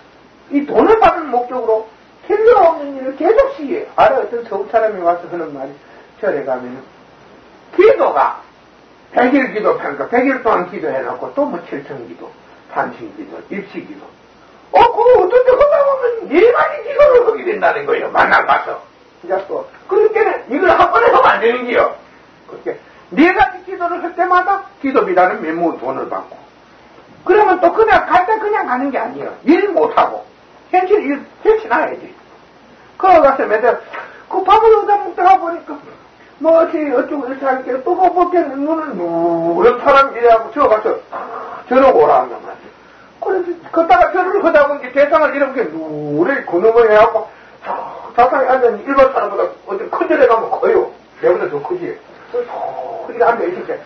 이 돈을 받는 목적으로 틀림없는 일을 계속 시해. 알아, 어떤 서울 사람이 와서 하는 말이, 절에 가면은, 기도가, 100일 기도, 100일 동안 기도해놓고, 또 7천 기도, 산신 기도, 입시 기도. 그거 어떤 데 하다 보면 4가지 기도를 하게 된다는 거예요. 만남 가서. 이제 또, 그렇게는 이걸 한 번에 하면 안 되는 게요. 그렇게, 4가지 기도를 할 때마다 기도비라는 메모 돈을 받고. 그러면 또 그냥 갈 때 그냥 가는 게 아니에요. 일 못하고. 현실 일 펼쳐놔야지. 거기 가서 매달, 밥을 얻어 먹다가 보니까, 어쩌고 이렇게 할게, 또 먹게 눈을 누런 사람이라고 저 가서, 저러고 오라 한단 말이에요. 그래서, 걷다가 저를 하다 보니까 대상을 이렇게 누래 그놈을 해갖고, 자상에 앉아있는 일반 사람보다 어디 큰 데에 가면 커요. 내보다 더 크지. 이렇게 앉아있을 때,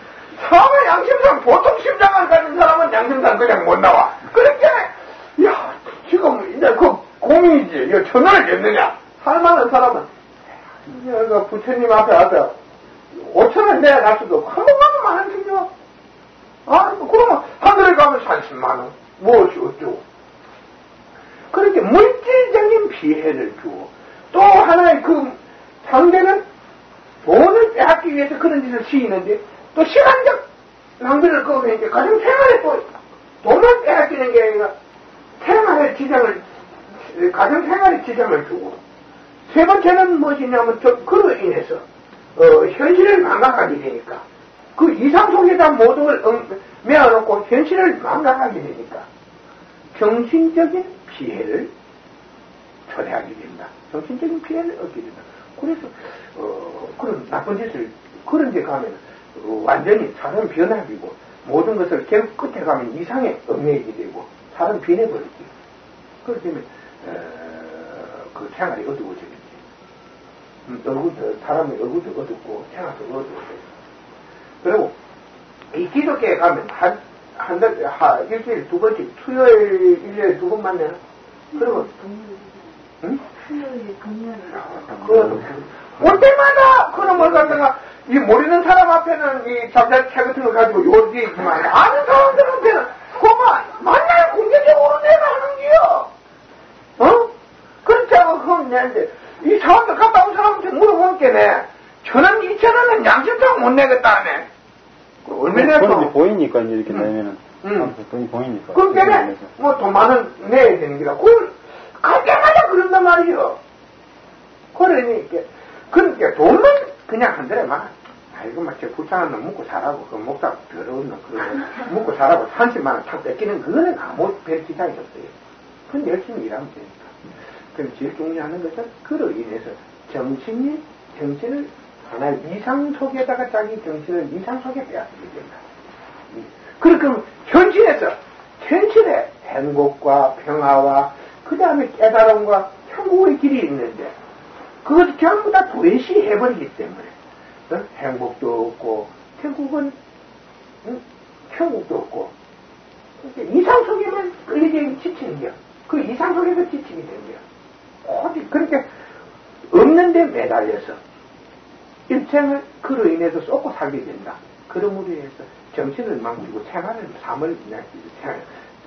사회 양심상 보통 심장을 가진 사람은 양심상 그냥 못 나와. 그렇게, 지금 이제 고민이지. 이거 천원을 냈느냐. 살만한 사람은, 부처님 앞에 와서 5천원 내야 갈 수도 없고, 한 번만 많은 중요. 그러면 하늘에 가면 30만원. 어쩌고. 그렇게 물질적인 피해를 주고, 또 하나의 상대는 돈을 빼앗기 위해서 그런 짓을 시키는데, 또 시간적 낭비를 거기에 이제 가정 생활에 또 돈을 빼앗기는 게 아니라 가정 생활에 지장을 주고, 세 번째는 무엇이냐면, 그로 인해서, 현실을 망각하게 되니까, 그 이상 속에다 모든 걸 메어놓고 현실을 망각하게 되니까, 정신적인 피해를 초래하게 된다. 정신적인 피해를 얻게 된다. 그래서, 그런 나쁜 짓을, 그런 데 가면, 완전히 사람 변화되고, 모든 것을 결국 끝에 가면 이상에 얽매이게 되고, 사람 변해버리지. 그렇기 때문에, 그 생활이 어두워지겠지. 사람의 얼굴도 어둡고, 생활도 어두워져요. 그리고, 이 기독교에 가면, 일주일에 2번씩, 수요일, 일요일에 2번 만나나? 그러면, 응? 수요일, 금요일. 그래도, 올 때마다, 그런 걸 갖다가, 이 모르는 사람 앞에는 이 잠자책 같은 걸 가지고 요리돼 있지만, 아는 사람들한테는, 만날 공개적으로 내가 하는 게요. 그렇지 않고, 그건 내는데, 이 사람들 갔다 온 사람한테 한테 물어볼게네. 1,000원, 2,000원은 양심상 못 내겠다네. 얼마나 그런데 보이니까 이제 이렇게 내면은. 돈이 보이니까. 그럼 걔네, 뭐 돈 만원 내야 되는 기라. 그걸, 갈 때마다 그런단 말이요. 그러니까 돈은 그냥 한 대만. 아이고, 막, 저 불쌍한 놈 먹고 살라고, 그 목사 더러운 놈, 그러고, 먹고 살라고 30만원 탁 뺏기는 그거는 아무 별 지장이 없어요. 그건 열심히 일하면 되니까. 그럼 제일 중요한 것은, 그로 인해서 정신을 하나의 이상 속에다가 자기 정신을 이상 속에 빼앗게 된다. 그럼 현실의 행복과 평화와, 그 다음에 깨달음과 천국의 길이 있는데, 그것을 전부 다 도외시해버리기 때문에, 행복도 없고, 천국은, 천국도 없고, 이상 속에만 끌리게 지치는 거야. 그 이상 속에서 지치게 되는 거야. 그렇게 없는데 매달려서 일생을 그로 인해서 쏟고 살게 된다. 그러므로 해서 정신을 망치고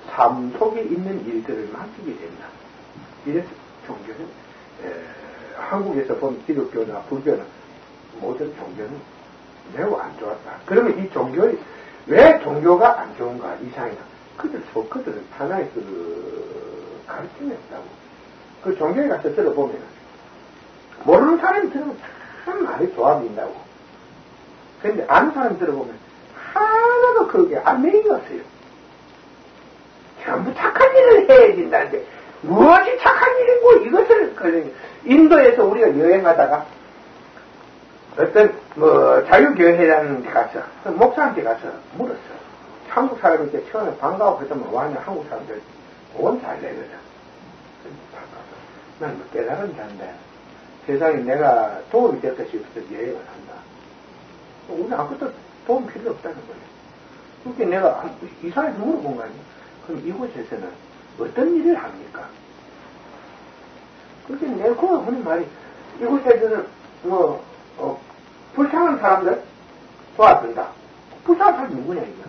삶 속에 있는 일들을 망치게 된다. 이래서 종교는 한국에서 본 기독교나 불교나 모든 종교는 매우 안 좋았다. 그러면 이 종교의 왜 종교가 안 좋은가 이상이다. 그들은 하나의 그 가르침이 없다고. 그 종교에 가서 들어보면 모르는 사람이 들으면 참 많이 좋아 보인다고. 그런데 아는 사람이 들어보면 하나도 그게 알맹이가 없어요. 전부 착한 일을 해야 된다는데 무엇이 착한 일이고 이것을 인도에서 우리가 여행하다가 어떤 자유교회라는 데 가서 목사한테 가서 물었어. 한국 사람인데 처음에 반가워 했더니 완전 한국 사람들 돈 잘 내거든. 난 깨달은 자인데 세상에 내가 도움이 될 것이 없어서 여행을 한다. 우리는 아무것도 도움 필요 없다는 거예요. 그렇게 내가 이사에서 물어본 거 아니야. 그럼 이곳에서는 어떤 일을 합니까? 그렇게 내가 그거 하는 말이 이곳에서는 불쌍한 사람들 도와준다. 불쌍한 사람이 누구냐 이거?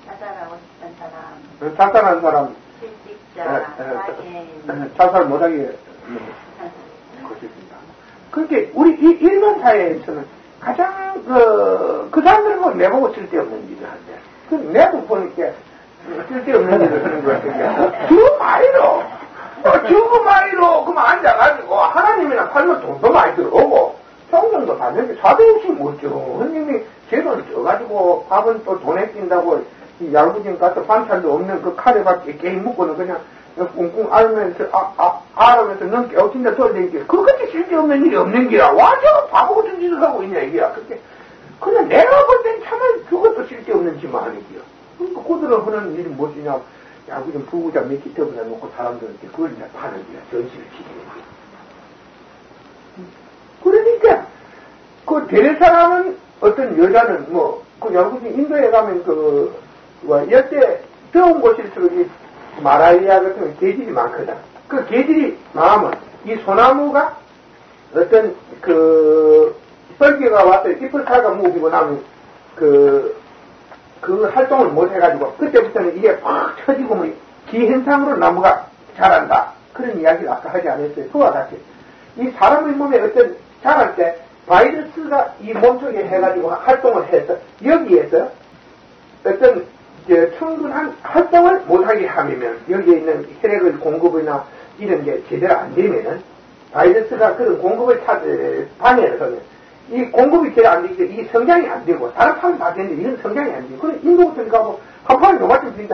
자살하고 싶은 사람. 자살한 사람. 실직자. 장애인. 자살 못하게 그렇습니다. 그렇게 우리 이 일반 사회에서는 가장 그 사람들은 내보고 쓸데없는 일을 한대. 그 내가 보니까 쓸데없는 일을 하는 것 같으니까 주고 말이로 그만 앉아가지고 하나님이나 팔면 돈도 많이 들어오고 성경도 받는데 450 못죠. 선생님이 제 돈 써가지고 밥은 또 돈에 낀다고 야구진 가서 반찬도 없는 그 카레밖에 게임 먹고는 그냥 꽁꽁 앓으면서 알으면서 넌 깨우친다 소리되니까 그것이 쓸데없는 일이 없는 기라. 와저 바보 같은 짓을 하고 있냐 이게야. 그냥 내가 볼 땐 참은 그것도 쓸데없는 짓만 하는 기야. 그러니까 그들은 하는 일이 무엇이냐. 야구진 부부자 몇 기터보다 놓고 사람들한테 그걸 이제 파는 기야. 전시를 시키는 거야. 그러니까 그 대레사라는 어떤 여자는 그 야구진 인도에 가면 열대 더운 곳일수록 이 마라이아 같은 계질이 많거든. 그 계질이 많으면 이 소나무가 어떤 썰기가 와서 잎을칼가 무기고 나면 그 활동을 못 해가지고 그때부터는 이게 팍 쳐지고 기현상으로 나무가 자란다. 그런 이야기를 아까 하지 않았어요. 그와 같이 이 사람의 몸에 어떤 자랄 때 바이러스가 이 몸속에 해가지고 활동을 해서 여기에서 어떤 충분한 활동을 못하게 하면 여기에 있는 혈액의 공급이나 이런 게 제대로 안 되면은 바이러스가 그런 공급을 방해를 하면 이 공급이 제대로 안 되기 때문에 이 성장이 안 되고 다른 사람 다 되는데 이런 성장이 안 되고 그래 인도부터 가고 한 판을 요만큼 든다.